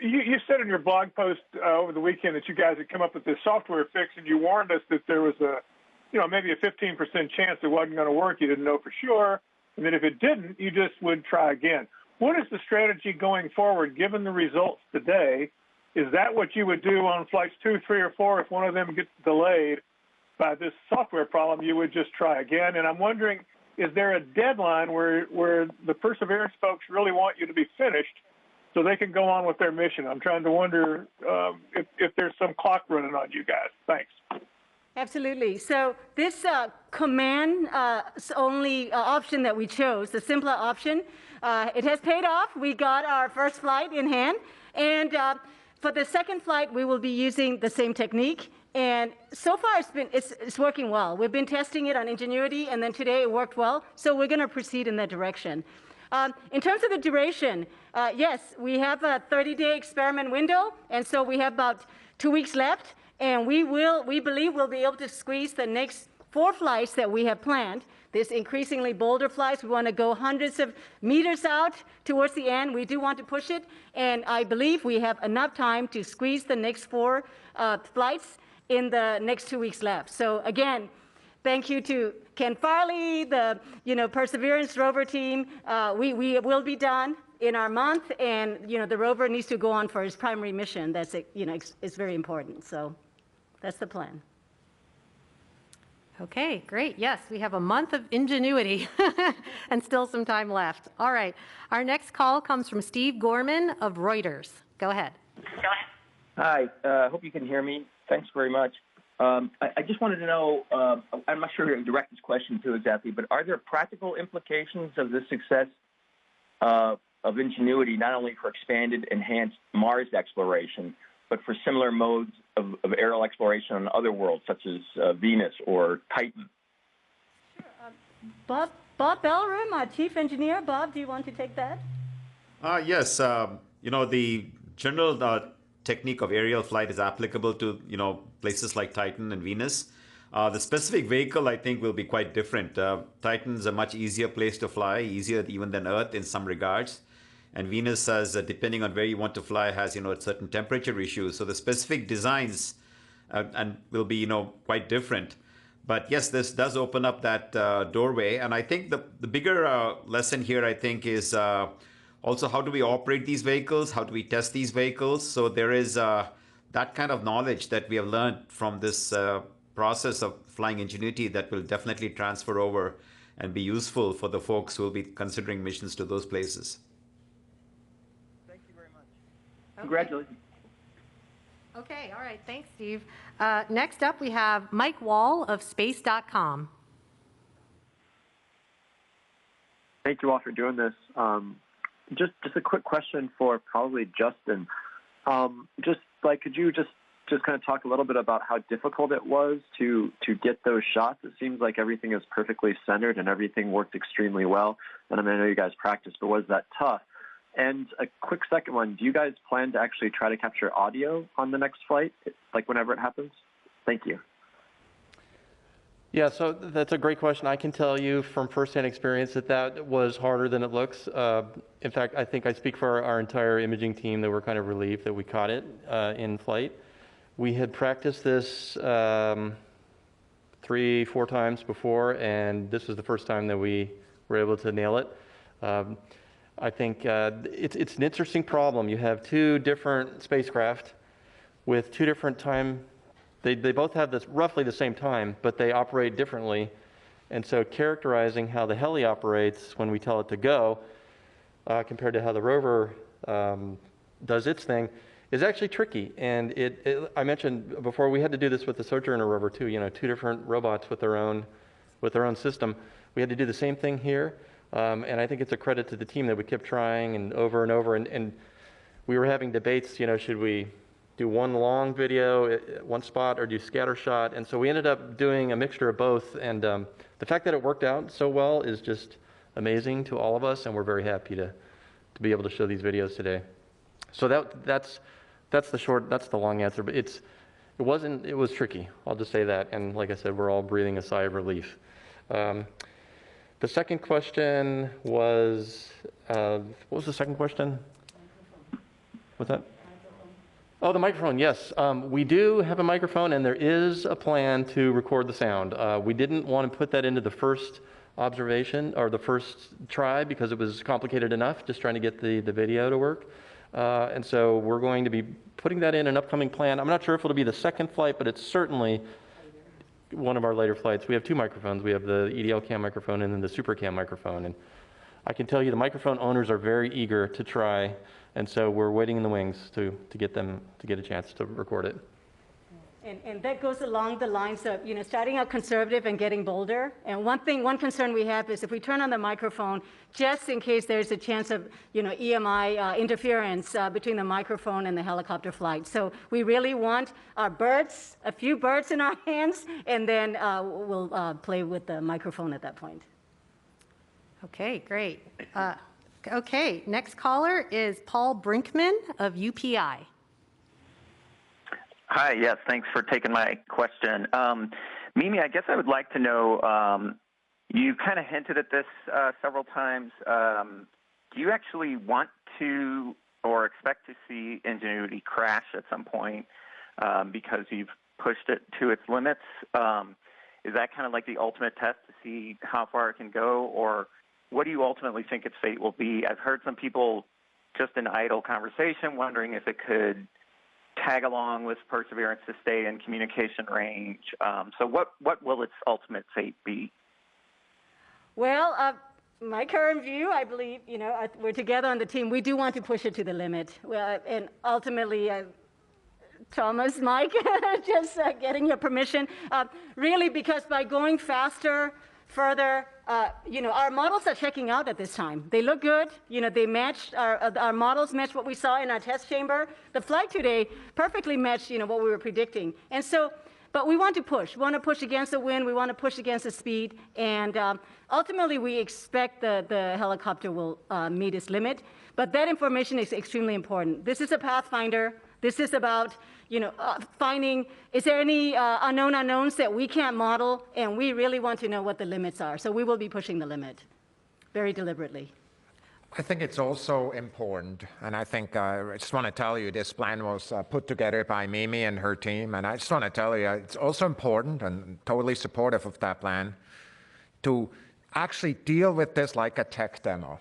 You said in your blog post over the weekend that you guys had come up with this software fix, and you warned us that there was maybe a 15% chance it wasn't going to work. You didn't know for sure, and that if it didn't, you just would try again. What is the strategy going forward, given the results today? Is that what you would do on flights 2, 3, or 4 if one of them gets delayed by this software problem? You would just try again. And I'm wondering is there a deadline where the Perseverance folks really want you to be finished so they can go on with their mission? I'm trying to wonder if there's some clock running on you guys. Thanks. Absolutely. So this command only option that we chose, the simpler option, it has paid off. We got our first flight in hand. And for the second flight, we will be using the same technique. And so far, it's working well. We've been testing it on Ingenuity, and then today it worked well. So we're going to proceed in that direction. In terms of the duration, yes, we have a 30-day experiment window, and so we have about 2 weeks left. And we believe we'll be able to squeeze the next 4 flights that we have planned. This increasingly bolder flights, we want to go hundreds of meters out towards the end. We do want to push it, and I believe we have enough time to squeeze the next 4 flights in the next 2 weeks left. So again, thank you to Ken Farley, the Perseverance rover team. We will be done in our month, and the rover needs to go on for its primary mission. That's it's very important. So that's the plan. Okay, great. Yes, we have a month of Ingenuity and still some time left. All right. Our next call comes from Steve Gorman of Reuters. Go ahead. Hi. Hope you can hear me. Thanks very much. I just wanted to know, I'm not sure who to direct this question to exactly, but are there practical implications of the success of Ingenuity, not only for expanded, enhanced Mars exploration, but for similar modes of aerial exploration on other worlds, such as Venus or Titan? Bob Bellerum, our chief engineer. Bob, do you want to take that? Yes. The general technique of aerial flight is applicable to, places like Titan and Venus. The specific vehicle, I think, will be quite different. Titan's a much easier place to fly, easier even than Earth in some regards. And Venus, has, depending on where you want to fly, has certain temperature issues. So the specific designs and will be quite different. But yes, this does open up that doorway. And I think the bigger lesson here, I think, is also how do we operate these vehicles? How do we test these vehicles? So there is that kind of knowledge that we have learned from this process of flying Ingenuity that will definitely transfer over and be useful for the folks who will be considering missions to those places. Congratulations. Okay, all right. Thanks, Steve. Next up, we have Mike Wall of Space.com. Thank you all for doing this. Just a quick question for probably Justin. Could you just kind of talk a little bit about how difficult it was to get those shots? It seems like everything is perfectly centered and everything worked extremely well. And I know you guys practiced, but was that tough? And a quick second one, do you guys plan to actually try to capture audio on the next flight, like whenever it happens? Thank you. Yeah, so that's a great question. I can tell you from firsthand experience that was harder than it looks. In fact, I think I speak for our entire imaging team that we're kind of relieved that we caught it in flight. We had practiced this 3-4 times before, and this was the first time that we were able to nail it. I think it's an interesting problem. You have 2 different spacecraft with 2 different time. They both have roughly the same time, but they operate differently. And so characterizing how the heli operates when we tell it to go compared to how the rover does its thing is actually tricky. And I mentioned before, we had to do this with the Sojourner rover too. 2 different robots with their own system. We had to do the same thing here. And I think it's a credit to the team that we kept trying and over. And we were having debates, should we do one long video at one spot or do scatter shot? And so we ended up doing a mixture of both. And the fact that it worked out so well is just amazing to all of us. And we're very happy to be able to show these videos today. So that's the long answer. But it was tricky. I'll just say that. And like I said, we're all breathing a sigh of relief. The second question was, what was the second question? What's that? Oh, the microphone, yes. We do have a microphone, and there is a plan to record the sound. We didn't want to put that into the first observation or the first try because it was complicated enough just trying to get the video to work. And so we're going to be putting that in an upcoming plan. I'm not sure if it'll be the second flight, but it's certainly one of our later flights, we have two microphones. We have the EDL cam microphone and then the super cam microphone. And I can tell you the microphone owners are very eager to try, and so we're waiting in the wings to get a chance to record it. And that goes along the lines of, starting out conservative and getting bolder. And one concern we have is if we turn on the microphone, just in case there's a chance of, EMI interference between the microphone and the helicopter flight. So we really want our birds, a few birds in our hands, and then we'll play with the microphone at that point. Okay, great. Okay, next caller is Paul Brinkman of UPI. Hi, yes, thanks for taking my question. Mimi, I guess I would like to know, you kind of hinted at this several times. Do you actually want to or expect to see Ingenuity crash at some point because you've pushed it to its limits? Is that kind of like the ultimate test to see how far it can go? Or what do you ultimately think its fate will be? I've heard some people just in idle conversation wondering if it could tag along with Perseverance to stay in communication range. So what will its ultimate fate be? Well, my current view, I believe, we're together on the team. We do want to push it to the limit. And ultimately, Thomas, Mike, just getting your permission. Really, because by going faster, further, our models are checking out at this time. They look good. They matched, our models match what we saw in our test chamber. The flight today perfectly matched, what we were predicting. And so, but we want to push. We want to push against the wind. We want to push against the speed. And ultimately, we expect the helicopter will meet its limit. But that information is extremely important. This is a pathfinder. This is about, finding, is there any unknown unknowns that we can't model? And we really want to know what the limits are. So we will be pushing the limit very deliberately. I think it's also important, and I think I just want to tell you this plan was put together by Mimi and her team, and I just want to tell you it's also important and totally supportive of that plan to actually deal with this like a tech demo.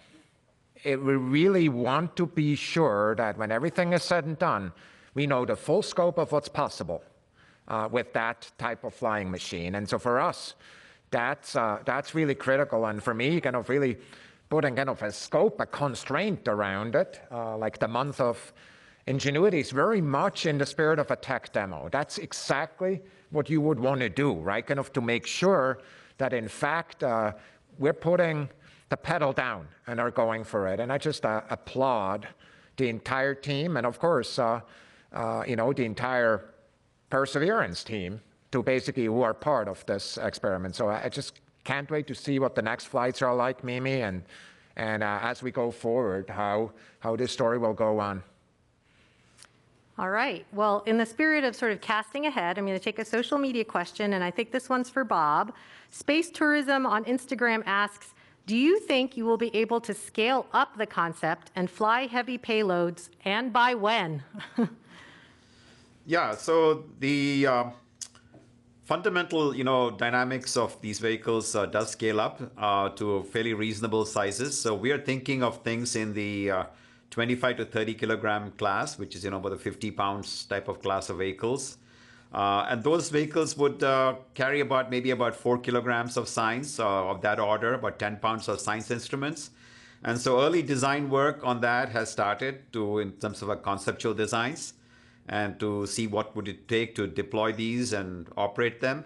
We really want to be sure that when everything is said and done, we know the full scope of what's possible with that type of flying machine. And so for us, that's really critical. And for me, kind of really putting kind of a scope, a constraint around it, like the month of Ingenuity is very much in the spirit of a tech demo. That's exactly what you would want to do, right? Kind of to make sure that in fact, we're putting the pedal down and are going for it. And I just applaud the entire team and of course, the entire Perseverance team to basically who are part of this experiment. So I just can't wait to see what the next flights are like, Mimi, and as we go forward, how this story will go on. All right. Well, in the spirit of sort of casting ahead, I'm going to take a social media question, and I think this one's for Bob. Space Tourism on Instagram asks, do you think you will be able to scale up the concept and fly heavy payloads, and by when? Yeah, so the fundamental, dynamics of these vehicles does scale up to fairly reasonable sizes. So we are thinking of things in the 25 to 30 kilogram class, which is, about the 50 pounds type of class of vehicles. And those vehicles would carry maybe about 4 kilograms of science of that order, about 10 pounds of science instruments. And so early design work on that has started in terms of conceptual designs and to see what would it take to deploy these and operate them.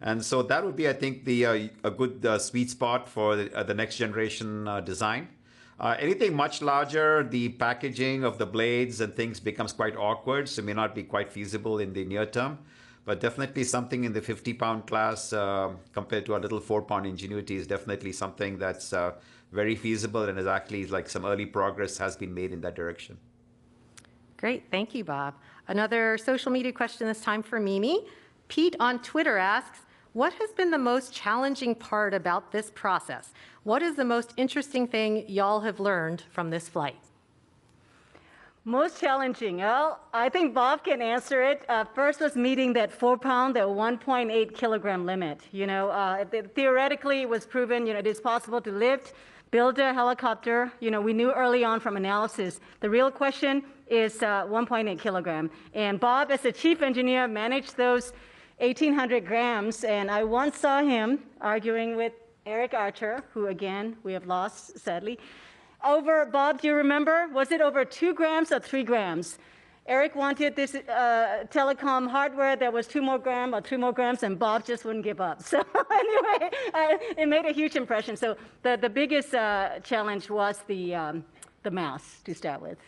And so that would be, I think, a good sweet spot for the next generation design. Anything much larger, the packaging of the blades and things becomes quite awkward, so may not be quite feasible in the near term. But definitely something in the 50-pound class compared to a little 4-pound Ingenuity is definitely something that's very feasible and is actually like some early progress has been made in that direction. Great. Thank you, Bob. Another social media question this time for Mimi. Pete on Twitter asks, what has been the most challenging part about this process? What is the most interesting thing y'all have learned from this flight? Most challenging? Well, I think Bob can answer it. First was meeting that 4-pound, that 1.8 kilogram limit. Theoretically, it was proven, it is possible to lift, build a helicopter. We knew early on from analysis. The real question is 1.8 kilogram. And Bob, as the chief engineer, managed those 1,800 grams. And I once saw him arguing with Eric Archer, who again, we have lost, sadly. Over, Bob, do you remember? Was it over 2 grams or 3 grams? Eric wanted this telecom hardware that was 2 more grams or 3 more grams, and Bob just wouldn't give up. So anyway, it made a huge impression. So the biggest challenge was the mass to start with.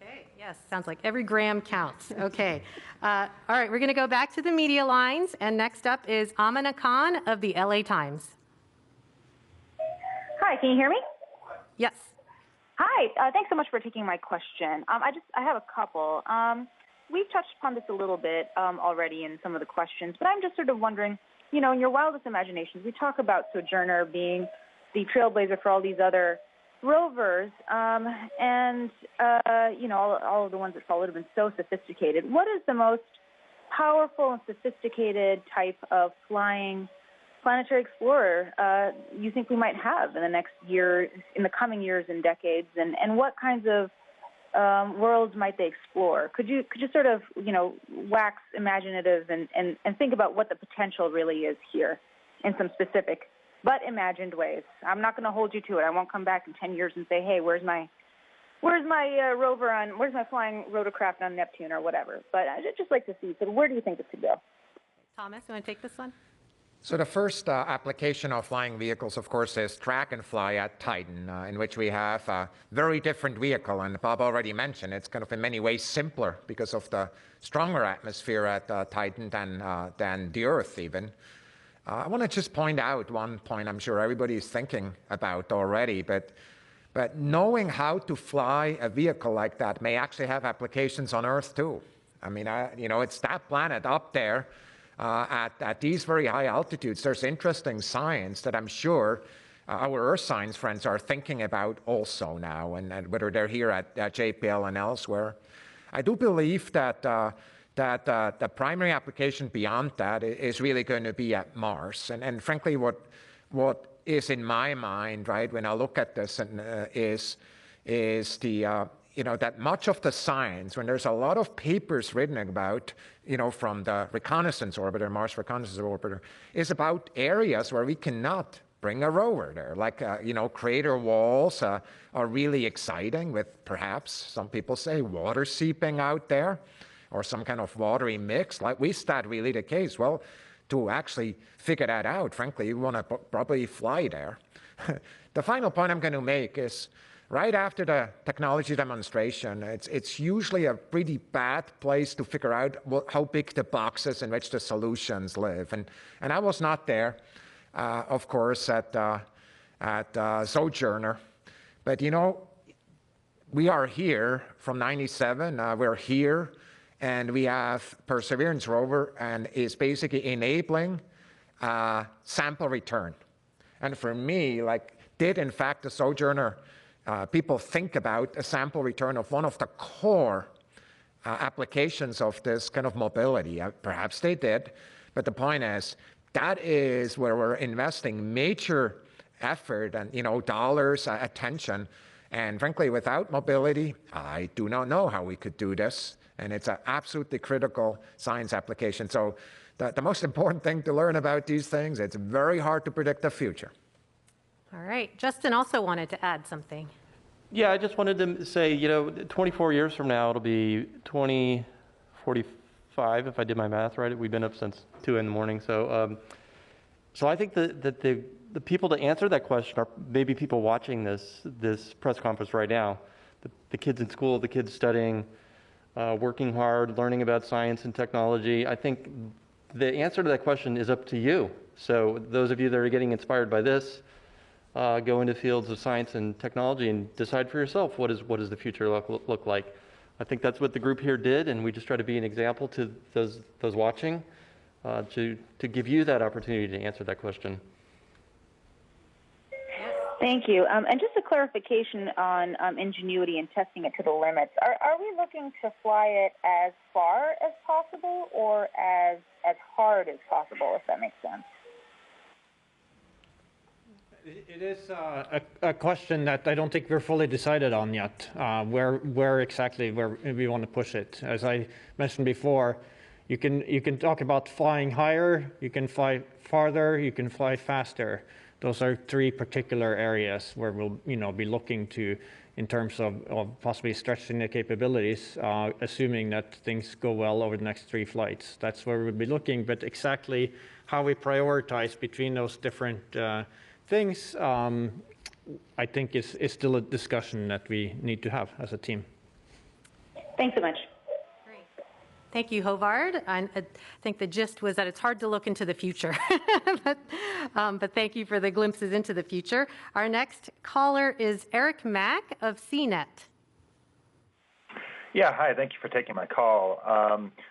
Okay, yes, sounds like every gram counts. Okay. All right, we're going to go back to the media lines, and next up is Amina Khan of the LA Times. Hi, can you hear me? Yes. Hi, thanks so much for taking my question. I have a couple. We've touched upon this a little bit already in some of the questions, but I'm just sort of wondering, you know, in your wildest imaginations, we talk about Sojourner being the trailblazer for all these other rovers, and you know, all of the ones that followed have been so sophisticated. What is the most powerful and sophisticated type of flying planetary explorer you think we might have in the next year, in the coming years and decades, and what kinds of worlds might they explore? Could you sort of, you know, wax imaginative and think about what the potential really is here in some specific but imagined ways? I'm not going to hold you to it. I won't come back in 10 years and say, hey, where's my rover on, where's my flying rotorcraft on Neptune or whatever? But I'd just like to see, so where do you think this could go? Thomas, you want to take this one? So the first application of flying vehicles, of course, is track and fly at Titan, in which we have a very different vehicle. And Bob already mentioned it's kind of in many ways simpler because of the stronger atmosphere at Titan than the Earth even. I want to just point out one point I'm sure everybody is thinking about already, but knowing how to fly a vehicle like that may actually have applications on Earth too. I mean, you know, it's that planet up there. At these very high altitudes, there's interesting science that I'm sure our Earth science friends are thinking about also now, and whether they're here at JPL and elsewhere. I do believe that the primary application beyond that is really going to be at Mars. And frankly, what is in my mind, right, when I look at this, is the you know, that much of the science, when there's a lot of papers written about, you know, from the reconnaissance orbiter, Mars Reconnaissance Orbiter, is about areas where we cannot bring a rover there. Like, you know, crater walls are really exciting with perhaps, some people say, water seeping out there or some kind of watery mix. Like, is that really the case? Well, to actually figure that out, frankly, you want to probably fly there. The final point I'm going to make is, right after the technology demonstration, it's usually a pretty bad place to figure out how big the boxes in which the solutions live. And I was not there, of course, at Sojourner. But, you know, we are here from 97. We're here, and we have Perseverance rover, and is basically enabling sample return. And for me, like, did in fact the Sojourner people think about a sample return of one of the core applications of this kind of mobility? Perhaps they did, but the point is, that is where we're investing major effort and, you know, dollars, attention. And frankly, without mobility, I do not know how we could do this. And it's an absolutely critical science application. So the most important thing to learn about these things, it's very hard to predict the future. All right. Justin also wanted to add something. Yeah, I just wanted to say, you know, 24 years from now, it'll be 2045, if I did my math right. We've been up since 2 in the morning. So I think that the people to answer that question are maybe people watching this press conference right now. The kids in school, the kids studying, working hard, learning about science and technology. I think the answer to that question is up to you. So those of you that are getting inspired by this, go into fields of science and technology and decide for yourself what does the future look like. I think that's what the group here did, and we just try to be an example to those watching to give you that opportunity to answer that question. Thank you. And just a clarification on Ingenuity and testing it to the limits. Are we looking to fly it as far as possible or as hard as possible, if that makes sense? It is a question that I don't think we're fully decided on yet, where exactly we want to push it. As I mentioned before, You can talk about flying higher, you can fly farther, you can fly faster. Those are three particular areas where we'll be looking to in terms of possibly stretching the capabilities, assuming that things go well over the next 3 flights. That's where we'll be looking, but exactly how we prioritize between those different things, I think is still a discussion that we need to have as a team. Thanks so much. Thank you, Håvard. I think the gist was that it's hard to look into the future, but thank you for the glimpses into the future. Our next caller is Eric Mack of CNET. Yeah, hi, thank you for taking my call.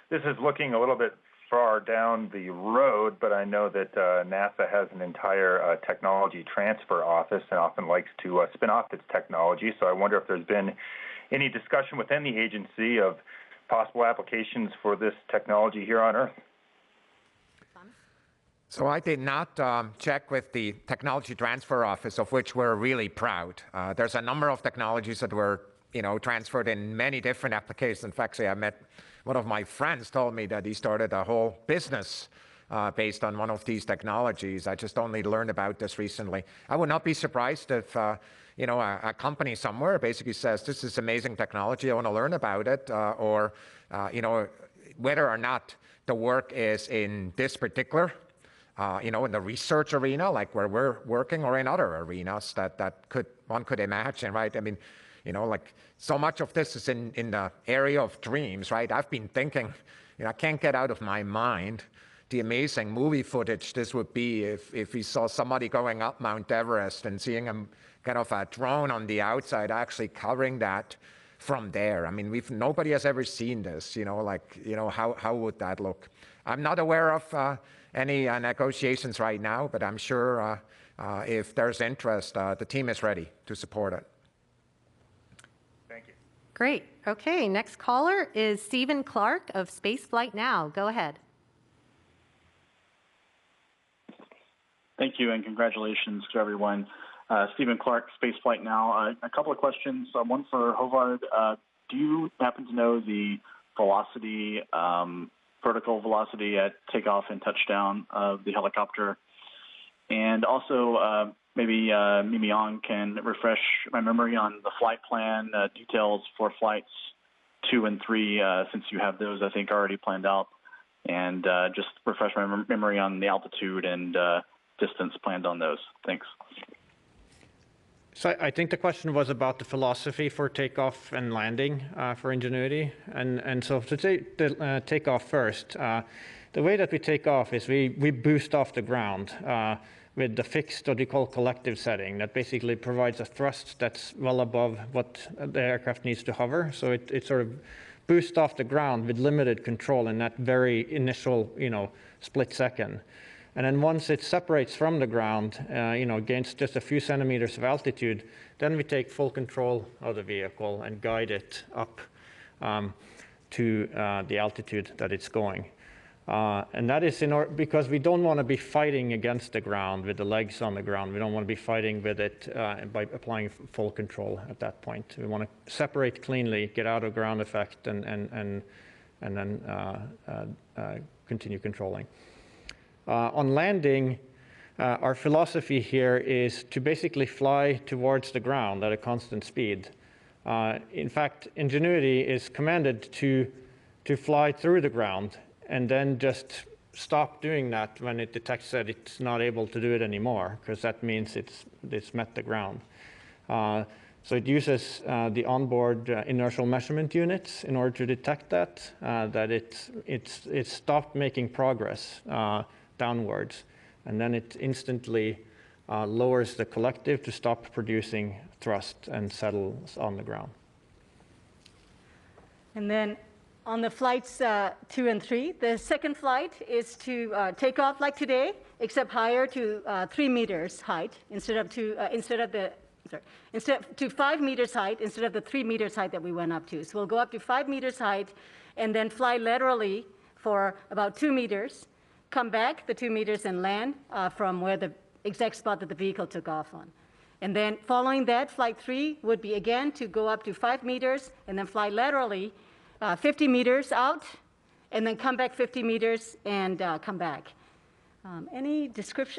This is looking a little bit far down the road, but I know that NASA has an entire technology transfer office and often likes to spin off its technology. So I wonder if there's been any discussion within the agency of possible applications for this technology here on Earth. So I did not check with the Technology Transfer Office, of which we're really proud. There's a number of technologies that were, transferred in many different applications. In fact, I met one of my friends told me that he started a whole business based on one of these technologies. I just only learned about this recently. I would not be surprised if a company somewhere basically says, this is amazing technology, I want to learn about it, or whether or not the work is in this particular, in the research arena, like where we're working, or in other arenas that one could imagine, right? I mean, like so much of this is in the area of dreams, right? I've been thinking, I can't get out of my mind the amazing movie footage this would be if we saw somebody going up Mount Everest and seeing a kind of a drone on the outside actually covering that from there. I mean, nobody has ever seen this, how would that look? I'm not aware of any negotiations right now, but I'm sure if there's interest, the team is ready to support it. Thank you. Great. Okay, next caller is Stephen Clark of Spaceflight Now. Go ahead. Thank you, and congratulations to everyone. Stephen Clark, Spaceflight Now. A couple of questions. One for Håvard. Do you happen to know the velocity, vertical velocity at takeoff and touchdown of the helicopter? And also, maybe Mimi Ong can refresh my memory on the flight plan details for flights 2 and 3, since you have those, I think, already planned out. And just refresh my memory on the altitude and distance planned on those. Thanks. So I think the question was about the philosophy for takeoff and landing for Ingenuity. And so to take the takeoff first, the way that we take off is we boost off the ground with the fixed, what we call collective setting, that basically provides a thrust that's well above what the aircraft needs to hover. So it sort of boosts off the ground with limited control in that very initial, split second. And then once it separates from the ground, against just a few centimeters of altitude, then we take full control of the vehicle and guide it up to the altitude that it's going. And that is because we don't want to be fighting against the ground with the legs on the ground. We don't want to be fighting with it by applying full control at that point. We want to separate cleanly, get out of ground effect, and then continue controlling. On landing, our philosophy here is to basically fly towards the ground at a constant speed. In fact, Ingenuity is commanded to fly through the ground and then just stop doing that when it detects that it's not able to do it anymore, because that means it's met the ground. So it uses the onboard inertial measurement units in order to detect that it's stopped making progress downwards, and then it instantly lowers the collective to stop producing thrust and settles on the ground. And then on the flights 2 and 3, the second flight is to take off like today, except higher to 3 meters height instead to 5 meters height instead of the 3 meters height that we went up to. So we'll go up to 5 meters height and then fly laterally for about 2 meters. Come back the 2 meters and land from where the exact spot that the vehicle took off on. And then following that, flight 3 would be again to go up to 5 meters and then fly laterally 50 meters out and then come back 50 meters and come back. Any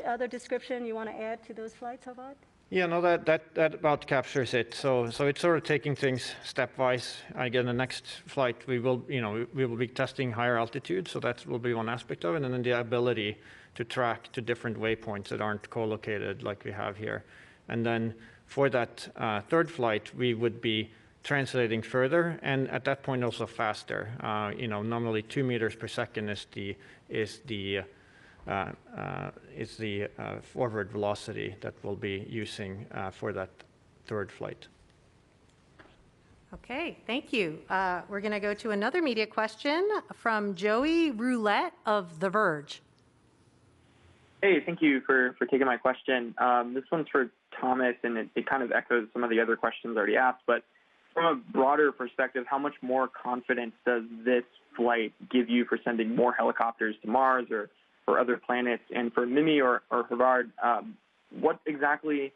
other description you want to add to those flights, Håvard? Yeah, no, that about captures it. So it's sort of taking things stepwise. Again, the next flight we will be testing higher altitude, so that will be one aspect of it, and then the ability to track to different waypoints that aren't co-located like we have here. And then for that third flight, we would be translating further, and at that point also faster. Normally 2 meters per second is the forward velocity that we'll be using for that third flight. Okay, thank you. We're going to go to another media question from Joey Roulette of The Verge. Hey, thank you for taking my question. This one's for Thomas, and it kind of echoes some of the other questions already asked, but from a broader perspective, how much more confidence does this flight give you for sending more helicopters to Mars or other planets? And for Mimi or Håvard, what exactly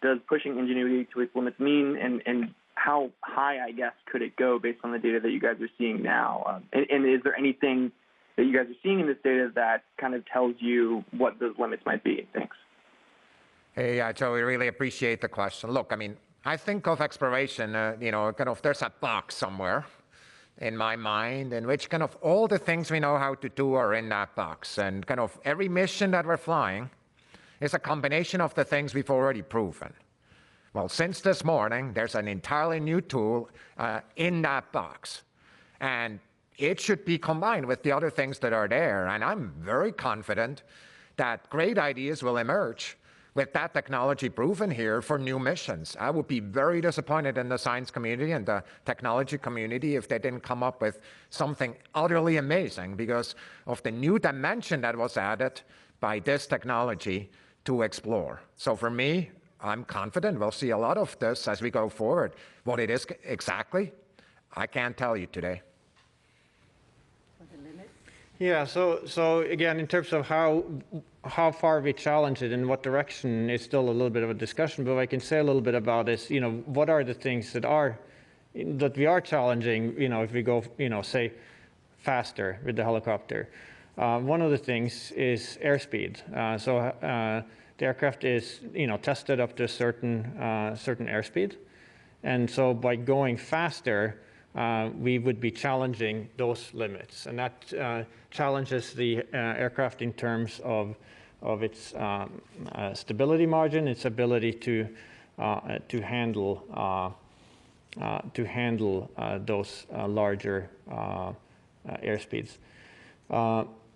does pushing Ingenuity to its limits mean, and how high, I guess, could it go based on the data that you guys are seeing now? And is there anything that you guys are seeing in this data that kind of tells you what those limits might be? Thanks. Hey, Joe, we really appreciate the question. Look, I mean, I think of exploration, there's a box somewhere in my mind in which kind of all the things we know how to do are in that box. And kind of every mission that we're flying is a combination of the things we've already proven. Well, since this morning, there's an entirely new tool in that box. And it should be combined with the other things that are there. And I'm very confident that great ideas will emerge with that technology proven here for new missions. I would be very disappointed in the science community and the technology community if they didn't come up with something utterly amazing because of the new dimension that was added by this technology to explore. So for me, I'm confident we'll see a lot of this as we go forward. What it is exactly, I can't tell you today. Yeah, so again, in terms of how far we challenge it and what direction is still a little bit of a discussion, but what I can say a little bit about is, what are the things that we are challenging, if we go, say, faster with the helicopter. One of the things is airspeed. The aircraft is, tested up to a certain airspeed. And so by going faster, we would be challenging those limits. And that challenges the aircraft in terms of its stability margin, its ability to handle those larger airspeeds.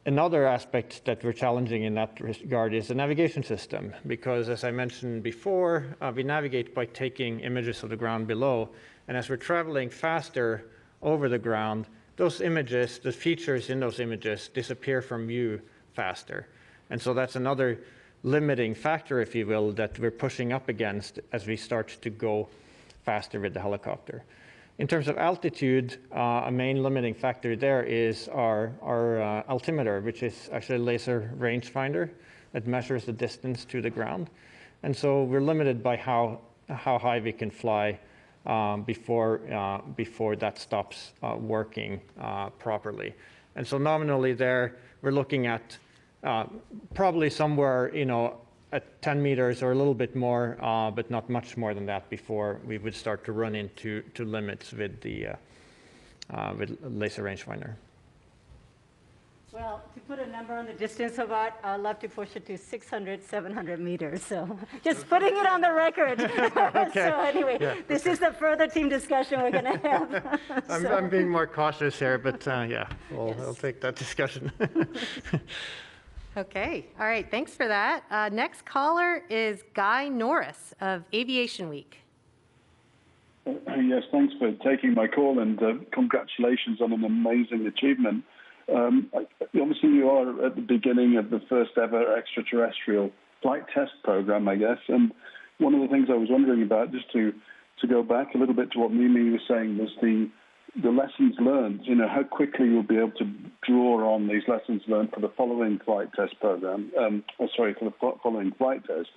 Another aspect that we're challenging in that regard is the navigation system, because as I mentioned before, we navigate by taking images of the ground below. And as we're traveling faster over the ground, those images, the features in those images disappear from view faster. And so that's another limiting factor, if you will, that we're pushing up against as we start to go faster with the helicopter. In terms of altitude, a main limiting factor there is our altimeter, which is actually a laser rangefinder that measures the distance to the ground. And so we're limited by how high we can fly before that stops working properly. And so nominally there, we're looking at probably somewhere, at 10 meters or a little bit more, but not much more than that before we would start to run into limits with the laser rangefinder. Well, to put a number on the distance of it, I'd love to push it to 600, 700 meters. So just putting it on the record. Okay. So anyway, this is the further team discussion we're going to have. I'm being more cautious here, but yeah, I'll take that discussion. Okay, all right, thanks for that. Next caller is Guy Norris of Aviation Week. Yes, thanks for taking my call, and congratulations on an amazing achievement. Obviously, you are at the beginning of the first ever extraterrestrial flight test program, I guess. And one of the things I was wondering about, just to go back a little bit to what Mimi was saying, was the lessons learned. How quickly you'll be able to draw on these lessons learned for the following flight test program. For the following flight test.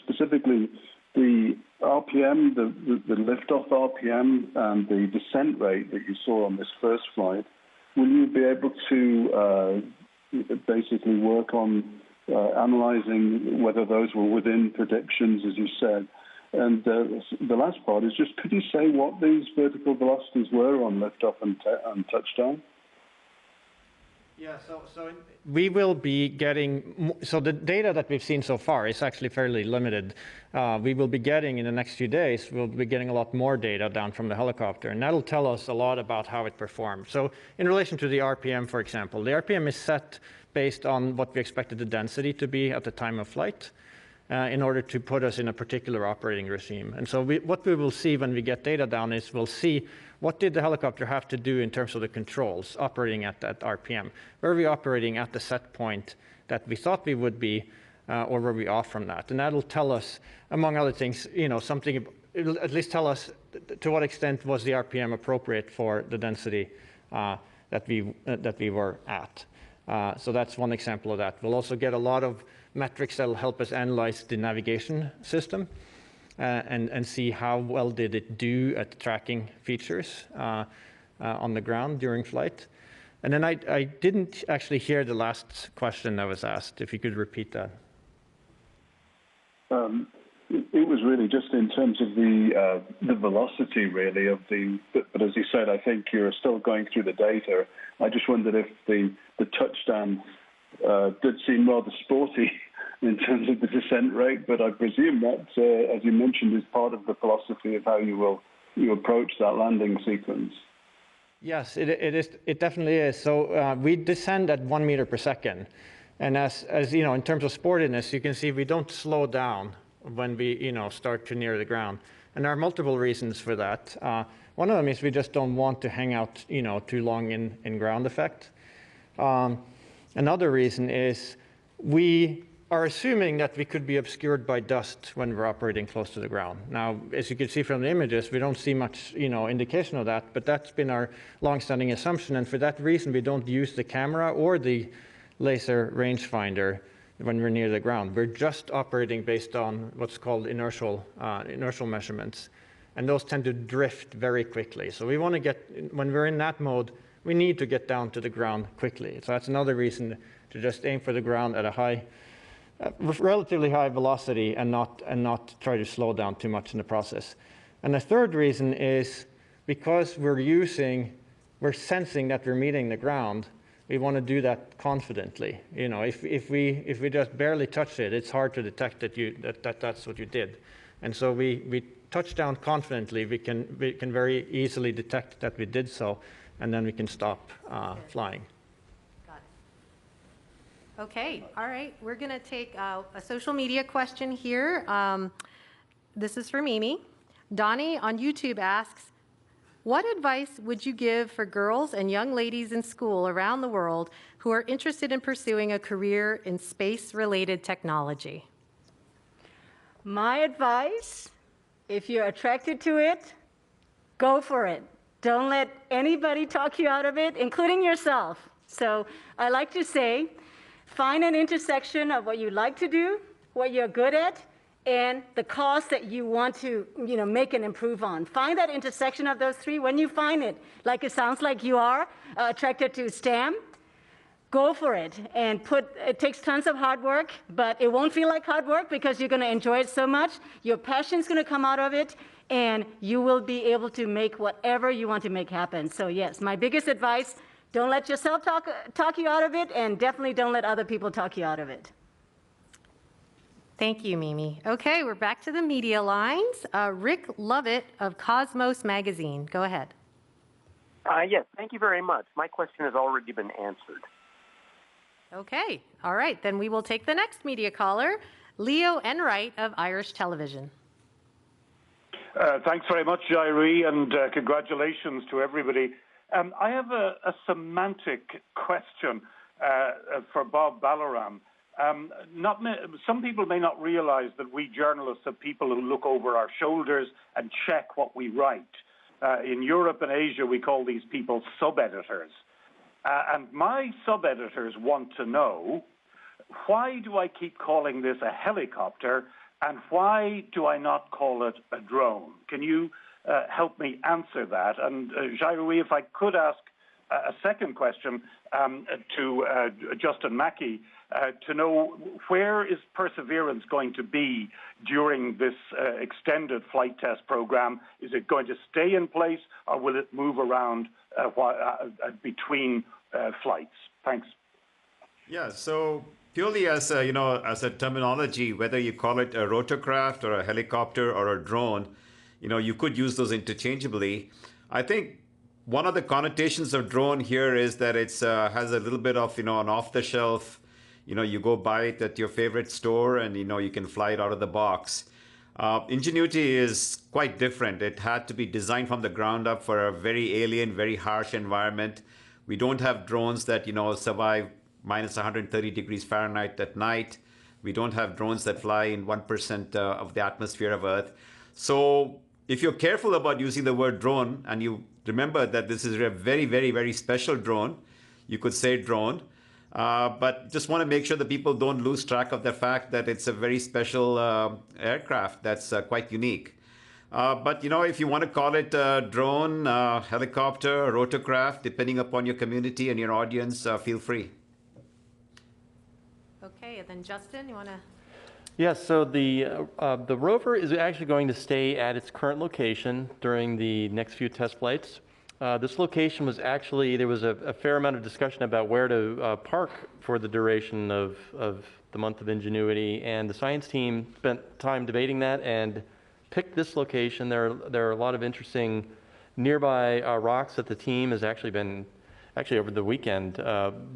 Specifically, the RPM, the liftoff RPM, and the descent rate that you saw on this first flight. will you be able to basically work on analyzing whether those were within predictions, as you said? And the last part is just, could you say what these vertical velocities were on liftoff and touchdown? Yeah, so we will be getting, so the data that we've seen so far is actually fairly limited. We will be getting, in the next few days, we'll be getting a lot more data down from the helicopter, and that'll tell us a lot about how it performed. So in relation to the RPM, for example, the RPM is set based on what we expected the density to be at the time of flight in order to put us in a particular operating regime. And so what we will see when we get data down is we'll see what did the helicopter have to do in terms of the controls operating at that RPM. Were we operating at the set point that we thought we would be, or were we off from that? And that'll tell us, among other things, something, it'll at least tell us to what extent was the RPM appropriate for the density that we were at. So that's one example of that. We'll also get a lot of metrics that will help us analyze the navigation system and see how well did it do at tracking features on the ground during flight. And then I didn't actually hear the last question that was asked, if you could repeat that. It was really just in terms of the velocity, really, of but as you said, I think you're still going through the data. I just wondered if the touchdown did seem rather sporty in terms of the descent rate, but I presume that, as you mentioned, is part of the philosophy of how you approach that landing sequence. Yes, it is. It definitely is. So we descend at 1 meter per second, and as you know, in terms of sportiness, you can see we don't slow down when we start to near the ground, and there are multiple reasons for that. One of them is we just don't want to hang out too long in ground effect. Another reason is we are assuming that we could be obscured by dust when we're operating close to the ground. Now, as you can see from the images, we don't see much indication of that, but that's been our long-standing assumption, and for that reason, we don't use the camera or the laser rangefinder when we're near the ground. We're just operating based on what's called inertial measurements, and those tend to drift very quickly. So we want to get, when we're in that mode, we need to get down to the ground quickly. So that's another reason to just aim for the ground at a relatively high velocity and not try to slow down too much in the process. And the third reason is because we're sensing that we're meeting the ground, we want to do that confidently. If we just barely touch it, it's hard to detect that that's what you did. And so we touch down confidently. We can very easily detect that we did so, and then we can stop flying. Okay, all right. We're going to take a social media question here. This is for Mimi. Donnie on YouTube asks, what advice would you give for girls and young ladies in school around the world who are interested in pursuing a career in space-related technology? My advice, if you're attracted to it, go for it. Don't let anybody talk you out of it, including yourself. So I like to say, find an intersection of what you like to do, what you're good at, and the cause that you want to make and improve on. Find that intersection of those three. When you find it, like it sounds like you are attracted to STEM, go for it. And it takes tons of hard work, but it won't feel like hard work because you're going to enjoy it so much. Your passion's going to come out of it, and you will be able to make whatever you want to make happen. So yes, my biggest advice, don't let yourself talk you out of it, and definitely don't let other people talk you out of it. Thank you, Mimi. Okay, we're back to the media lines. Rick Lovett of Cosmos Magazine. Go ahead. Yes, thank you very much. My question has already been answered. Okay, all right. Then we will take the next media caller, Leo Enright of Irish Television. Thanks very much, Jairi, and congratulations to everybody. I have a semantic question for Bob Balaram. Some people may not realize that we journalists are people who look over our shoulders and check what we write. In Europe and Asia, we call these people sub-editors. And my sub-editors want to know, why do I keep calling this a helicopter, and why do I not call it a drone? Can you help me answer that? And Jairi, if I could ask a second question to Justin Mackey to know where is Perseverance going to be during this extended flight test program? Is it going to stay in place, or will it move around between flights? Thanks. Yeah, so purely as as a terminology, whether you call it a rotorcraft or a helicopter or a drone, you could use those interchangeably. I think one of the connotations of drone here is that it's has a little bit of an off-the-shelf. You go buy it at your favorite store, and you can fly it out of the box. Ingenuity is quite different. It had to be designed from the ground up for a very alien, very harsh environment. We don't have drones that survive minus 130 degrees Fahrenheit at night. We don't have drones that fly in 1% of the atmosphere of Earth. So if you're careful about using the word drone, and you remember that this is a very, very, very special drone, you could say drone. But just want to make sure that people don't lose track of the fact that it's a very special aircraft that's quite unique. But if you want to call it a drone, helicopter, rotorcraft, depending upon your community and your audience, feel free. Okay, and then Justin, you want to? Yes, so the rover is actually going to stay at its current location during the next few test flights. This location was actually, there was a fair amount of discussion about where to park for the duration of the month of Ingenuity, and the science team spent time debating that and picked this location. There are a lot of interesting nearby rocks that the team has actually been, over the weekend,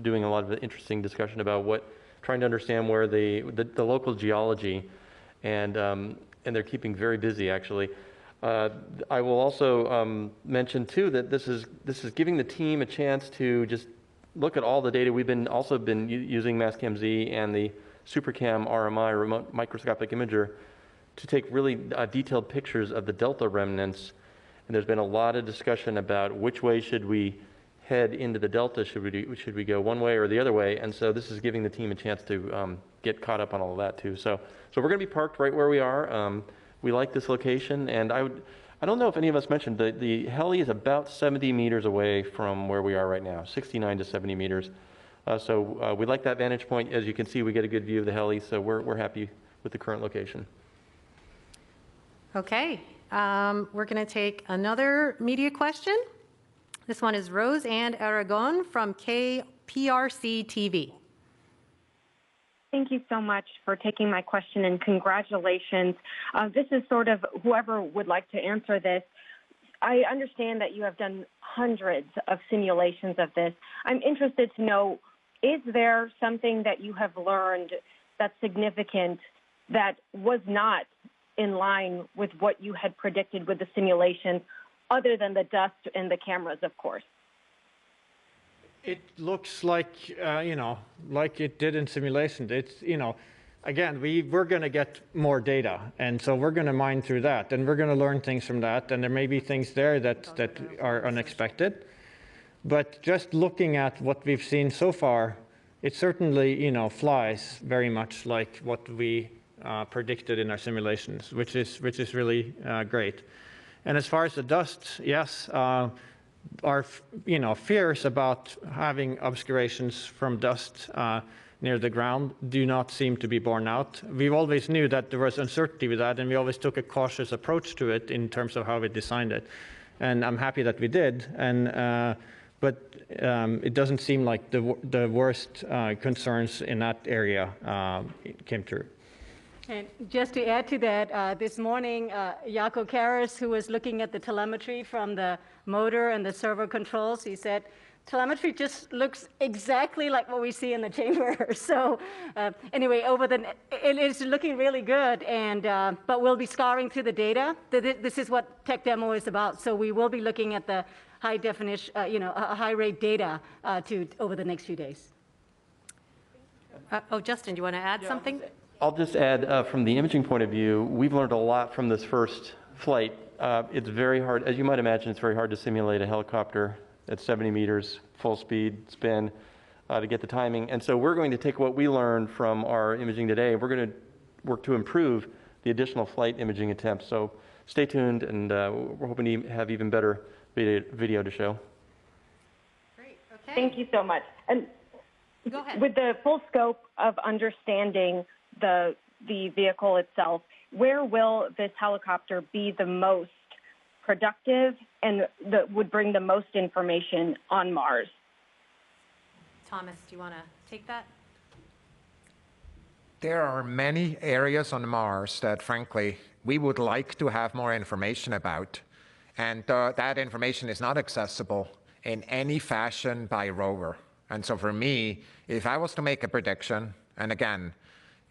doing a lot of interesting discussion about trying to understand where the local geology, and they're keeping very busy actually. I will also mention too that this is giving the team a chance to just look at all the data. We've also been using Mastcam Z and the SuperCam RMI remote microscopic imager to take really detailed pictures of the delta remnants. And there's been a lot of discussion about which way should we head into the delta. Should we go one way or the other way? And so this is giving the team a chance to get caught up on all of that too. So we're going to be parked right where we are. We like this location, and I don't know if any of us mentioned the heli is about 70 meters away from where we are right now, 69 to 70 meters. So we like that vantage point. As you can see, we get a good view of the heli, so we're happy with the current location. Okay, we're going to take another media question. This one is Rose Ann Aragon from KPRC TV. Thank you so much for taking my question, and congratulations. This is sort of whoever would like to answer this. I understand that you have done hundreds of simulations of this. I'm interested to know, is there something that you have learned that's significant that was not in line with what you had predicted with the simulations, other than the dust and the cameras, of course? It looks like, like it did in simulation. It's, again, we're going to get more data, and so we're going to mine through that, and we're going to learn things from that, and there may be things there that are unexpected. But just looking at what we've seen so far, it certainly, flies very much like what we predicted in our simulations, which is really great. And as far as the dust, yes, our fears about having obscurations from dust near the ground do not seem to be borne out. We always knew that there was uncertainty with that, and we always took a cautious approach to it in terms of how we designed it. And I'm happy that we did. And but it doesn't seem like the worst concerns in that area came true. And just to add to that, this morning, Jaakko Karas, who was looking at the telemetry from the motor and the servo controls, he said, telemetry just looks exactly like what we see in the chamber. So anyway, it is looking really good, and but we'll be scouring through the data. This is what Tech Demo is about. So we will be looking at the high definition, high rate data over the next few days. Justin, do you want to add something? I'll just add, from the imaging point of view, we've learned a lot from this first flight. It's very hard, as you might imagine, it's very hard to simulate a helicopter at 70 meters, full speed, spin, to get the timing. And so we're going to take what we learned from our imaging today, and we're going to work to improve the additional flight imaging attempts. So stay tuned, and we're hoping to have even better video to show. Great. Okay. Thank you so much. And Go ahead. with the full scope of understanding the vehicle itself, where will this helicopter be the most productive and that would bring the most information on Mars? Thomas, do you want to take that? There are many areas on Mars that, frankly, we would like to have more information about. And that information is not accessible in any fashion by rover. And so for me, if I was to make a prediction, and again,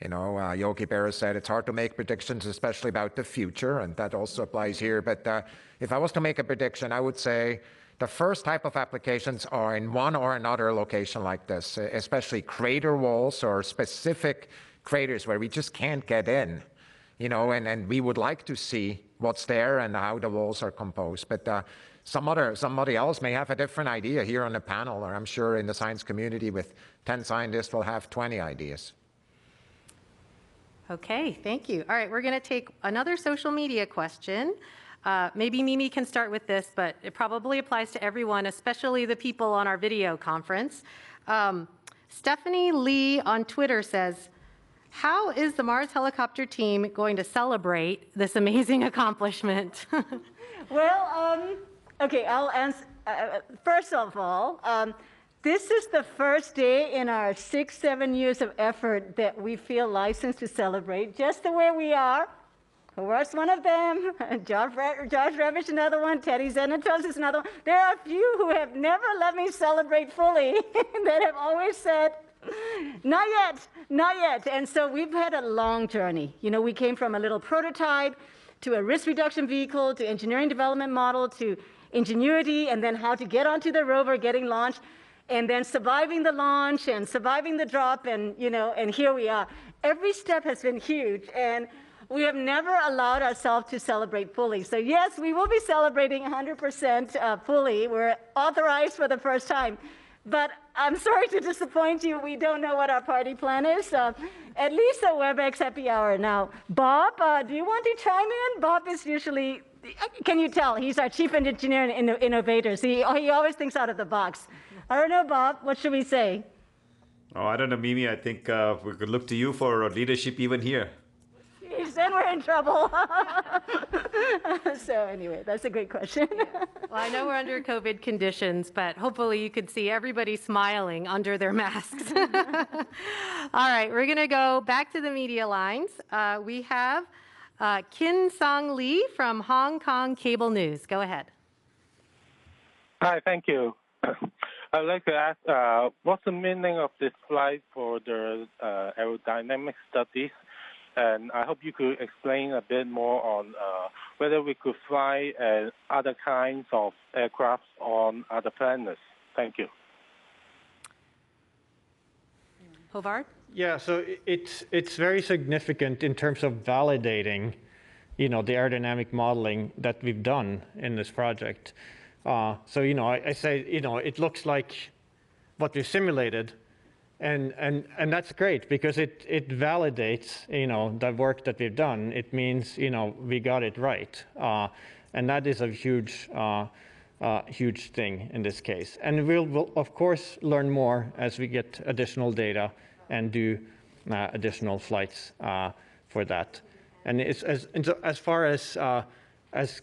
you know, Yogi Berra said it's hard to make predictions, especially about the future, and that also applies here. But if I was to make a prediction, I would say the first type of applications are in one or another location like this, especially crater walls or specific craters where we just can't get in, you know, and we would like to see what's there and how the walls are composed. But somebody else may have a different idea here on the panel, or I'm sure in the science community with 10 scientists will have 20 ideas. Okay, thank you. All right, we're going to take another social media question. Maybe Mimi can start with this, but it probably applies to everyone, especially the people on our video conference. Stephanie Lee on Twitter says, how is the Mars helicopter team going to celebrate this amazing accomplishment? Well, okay, I'll answer. First of all, this is the first day in our 6-7 years of effort that we feel licensed to celebrate just the way we are. Hovarth's one of them, Josh Ravitch another one, Teddy Xenotos is another one. There are a few who have never let me celebrate fully that have always said, not yet, not yet. And so we've had a long journey. You know, we came from a little prototype to a risk reduction vehicle, to engineering development model, to Ingenuity, and then how to get onto the rover, getting launched, and then surviving the launch and surviving the drop, and you know, and here we are. Every step has been huge, and we have never allowed ourselves to celebrate fully. So yes, we will be celebrating 100% fully. We're authorized for the first time. But I'm sorry to disappoint you. We don't know what our party plan is. At least a WebEx happy hour. Now, Bob, do you want to chime in? Bob is usually, can you tell? He's our chief engineer and innovator. So he always thinks out of the box. I don't know, Bob. What should we say? Oh, I don't know, Mimi. I think we could look to you for leadership even here. Jeez, then we're in trouble. So anyway, that's a great question. Well, I know we're under COVID conditions, but hopefully you could see everybody smiling under their masks. All right, we're going to go back to the media lines. We have Kin Song Lee from Hong Kong Cable News. Go ahead. Hi, thank you. I'd like to ask, what's the meaning of this flight for the aerodynamic studies? And I hope you could explain a bit more on whether we could fly other kinds of aircraft on other planets. Thank you. Hovard? Yeah, so it's very significant in terms of validating, you know, the aerodynamic modeling that we've done in this project. So, you know, I say, you know, it looks like what we've simulated. And that's great because it validates, you know, the work that we've done. It means, you know, we got it right. And that is a huge, huge thing in this case. And we'll of course learn more as we get additional data and do additional flights for that. And as far as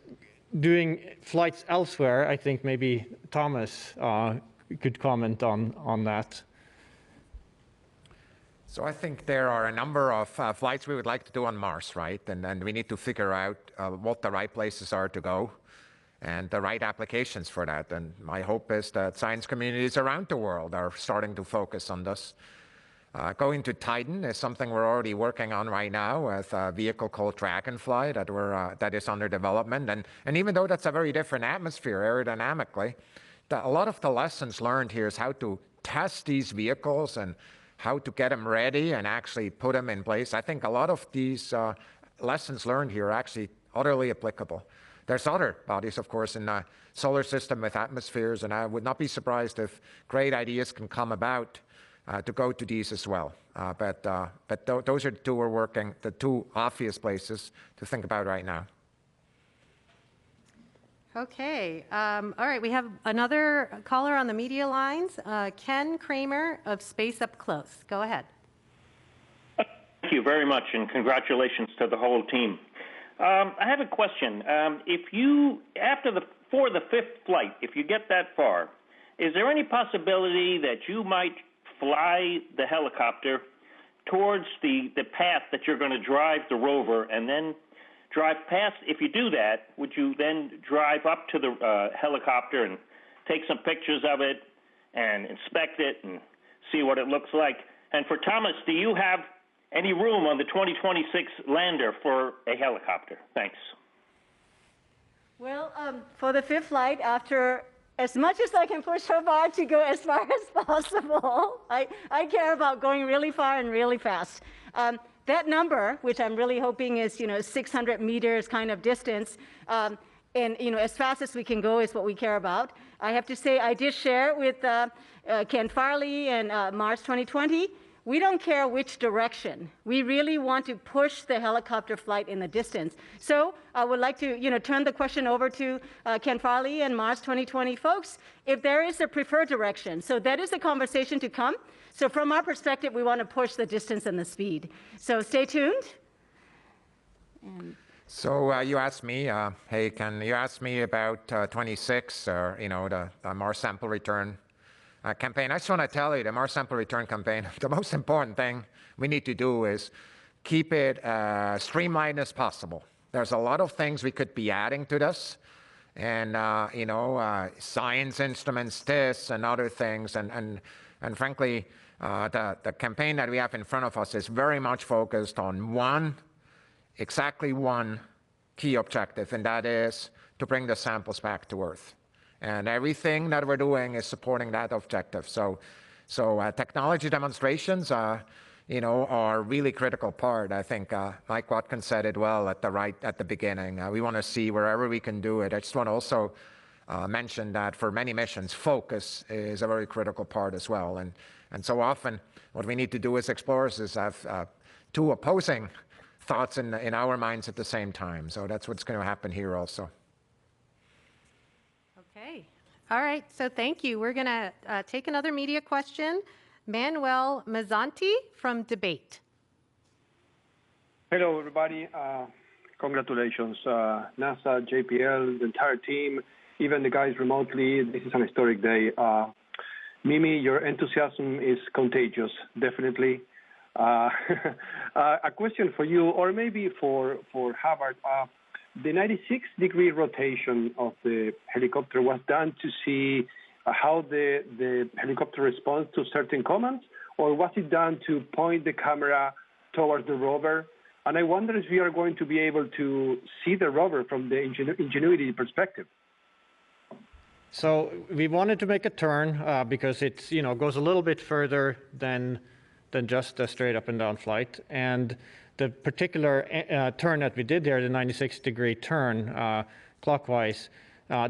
doing flights elsewhere, I think maybe Thomas could comment on that. So I think there are a number of flights we would like to do on Mars, right? And we need to figure out what the right places are to go and the right applications for that. And my hope is that science communities around the world are starting to focus on this. Going to Titan is something we're already working on right now with a vehicle called Dragonfly that is under development. And even though that's a very different atmosphere aerodynamically, a lot of the lessons learned here is how to test these vehicles and how to get them ready and actually put them in place. I think a lot of these lessons learned here are actually utterly applicable. There's other bodies, of course, in the solar system with atmospheres, and I would not be surprised if great ideas can come about to go to these as well. But those are the two obvious places to think about right now. Okay. All right. We have another caller on the media lines, Ken Kramer of Space Up Close. Go ahead. Thank you very much, and congratulations to the whole team. I have a question. For the fifth flight, if you get that far, is there any possibility that you might fly the helicopter towards the path that you're going to drive the rover and then drive past? If you do that, would you then drive up to the helicopter and take some pictures of it and inspect it and see what it looks like? And for Thomas, do you have any room on the 2026 lander for a helicopter? Thanks. Well, for the fifth flight, after as much as I can push her bar to go as far as possible, I care about going really far and really fast. That number, which I'm really hoping is 600 meters kind of distance, and as fast as we can go is what we care about. I have to say I did share with Ken Farley and Mars 2020. We don't care which direction. We really want to push the helicopter flight in the distance. So I would like to turn the question over to Ken Farley and Mars 2020 folks, if there is a preferred direction. So that is a conversation to come. So from our perspective, we want to push the distance and the speed. So stay tuned. So you asked me, hey, Ken, you asked me about 26 or, the Mars sample return campaign. I just want to tell you, the Mars sample return campaign, the most important thing we need to do is keep it streamlined as possible. There's a lot of things we could be adding to this, and science instruments, this and other things, and frankly, the campaign that we have in front of us is very much focused on exactly one key objective, and that is to bring the samples back to Earth. And everything that we're doing is supporting that objective. So technology demonstrations, are a really critical part. I think Mike Watkins said it well at the beginning. We want to see wherever we can do it. I just want to also mention that for many missions, focus is a very critical part as well. And so often, what we need to do as explorers is have two opposing thoughts in our minds at the same time. So that's what's going to happen here also. Okay. All right. So thank you. We're going to take another media question. Manuel Mazzanti from Debate. Hello, everybody. Congratulations. NASA, JPL, the entire team, even the guys remotely. This is an historic day. Mimi, your enthusiasm is contagious, definitely. A question for you, or maybe for Havard. The 96-degree rotation of the helicopter was done to see how the helicopter responds to certain commands, or was it done to point the camera towards the rover? And I wonder if we are going to be able to see the rover from the Ingenuity perspective. So we wanted to make a turn because it's goes a little bit further than just a straight up and down flight. And the particular turn that we did there, the 96-degree turn clockwise,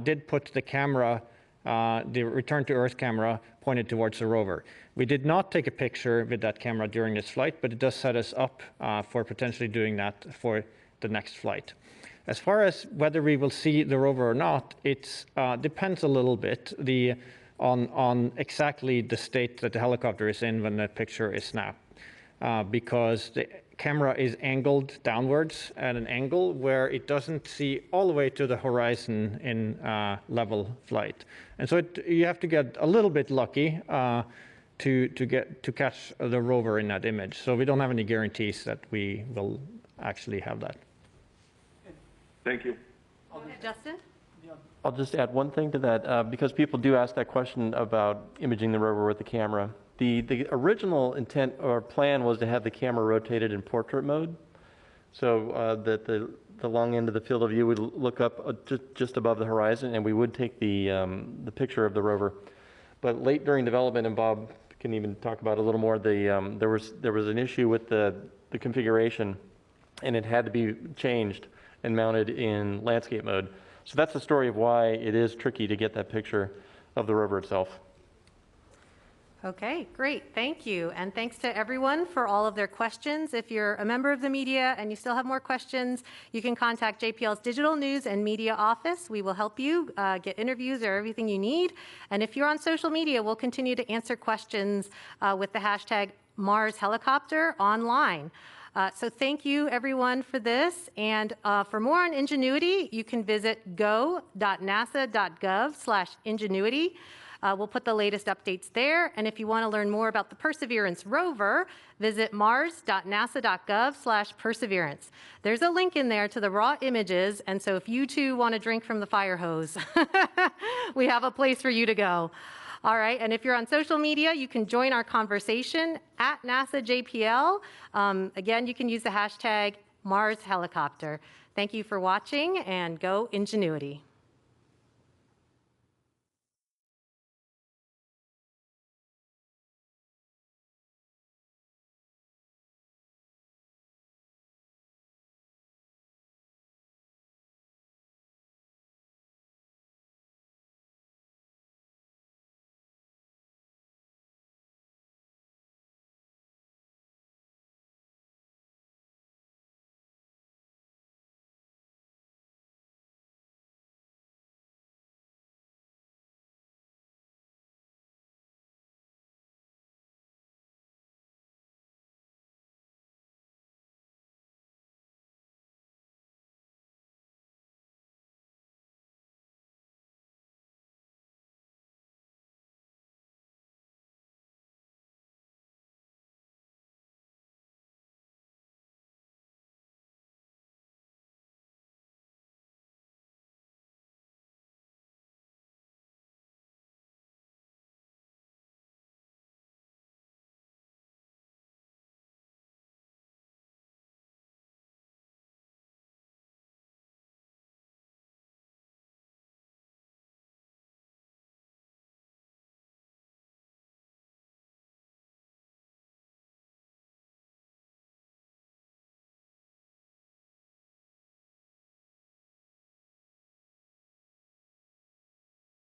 did put the camera, the return to Earth camera, pointed towards the rover. We did not take a picture with that camera during this flight, but it does set us up for potentially doing that for the next flight. As far as whether we will see the rover or not, it depends a little bit on exactly the state that the helicopter is in when the picture is snapped, because the camera is angled downwards at an angle where it doesn't see all the way to the horizon in level flight. And so you have to get a little bit lucky to catch the rover in that image. So we don't have any guarantees that we will actually have that. Thank you. Justin? I'll just add one thing to that, because people do ask that question about imaging the rover with the camera. The original intent or plan was to have the camera rotated in portrait mode, so that the long end of the field of view would look up just above the horizon, and we would take the picture of the rover. But late during development, and Bob can even talk about it a little more, there was an issue with the configuration, and it had to be changed and mounted in landscape mode. So that's the story of why it is tricky to get that picture of the rover itself. Okay, great. Thank you. And thanks to everyone for all of their questions. If you're a member of the media and you still have more questions, you can contact JPL's Digital News and Media Office. We will help you get interviews or everything you need. And if you're on social media, we'll continue to answer questions with the hashtag #MarsHelicopter online. So thank you, everyone, for this. And for more on Ingenuity, you can visit go.nasa.gov/Ingenuity. We'll put the latest updates there. And if you want to learn more about the Perseverance rover, visit mars.nasa.gov/perseverance. There's a link in there to the raw images. And so if you too want to drink from the fire hose, we have a place for you to go. All right, and if you're on social media, you can join our conversation at NASA JPL. Again, you can use the hashtag #MarsHelicopter. Thank you for watching, and go Ingenuity.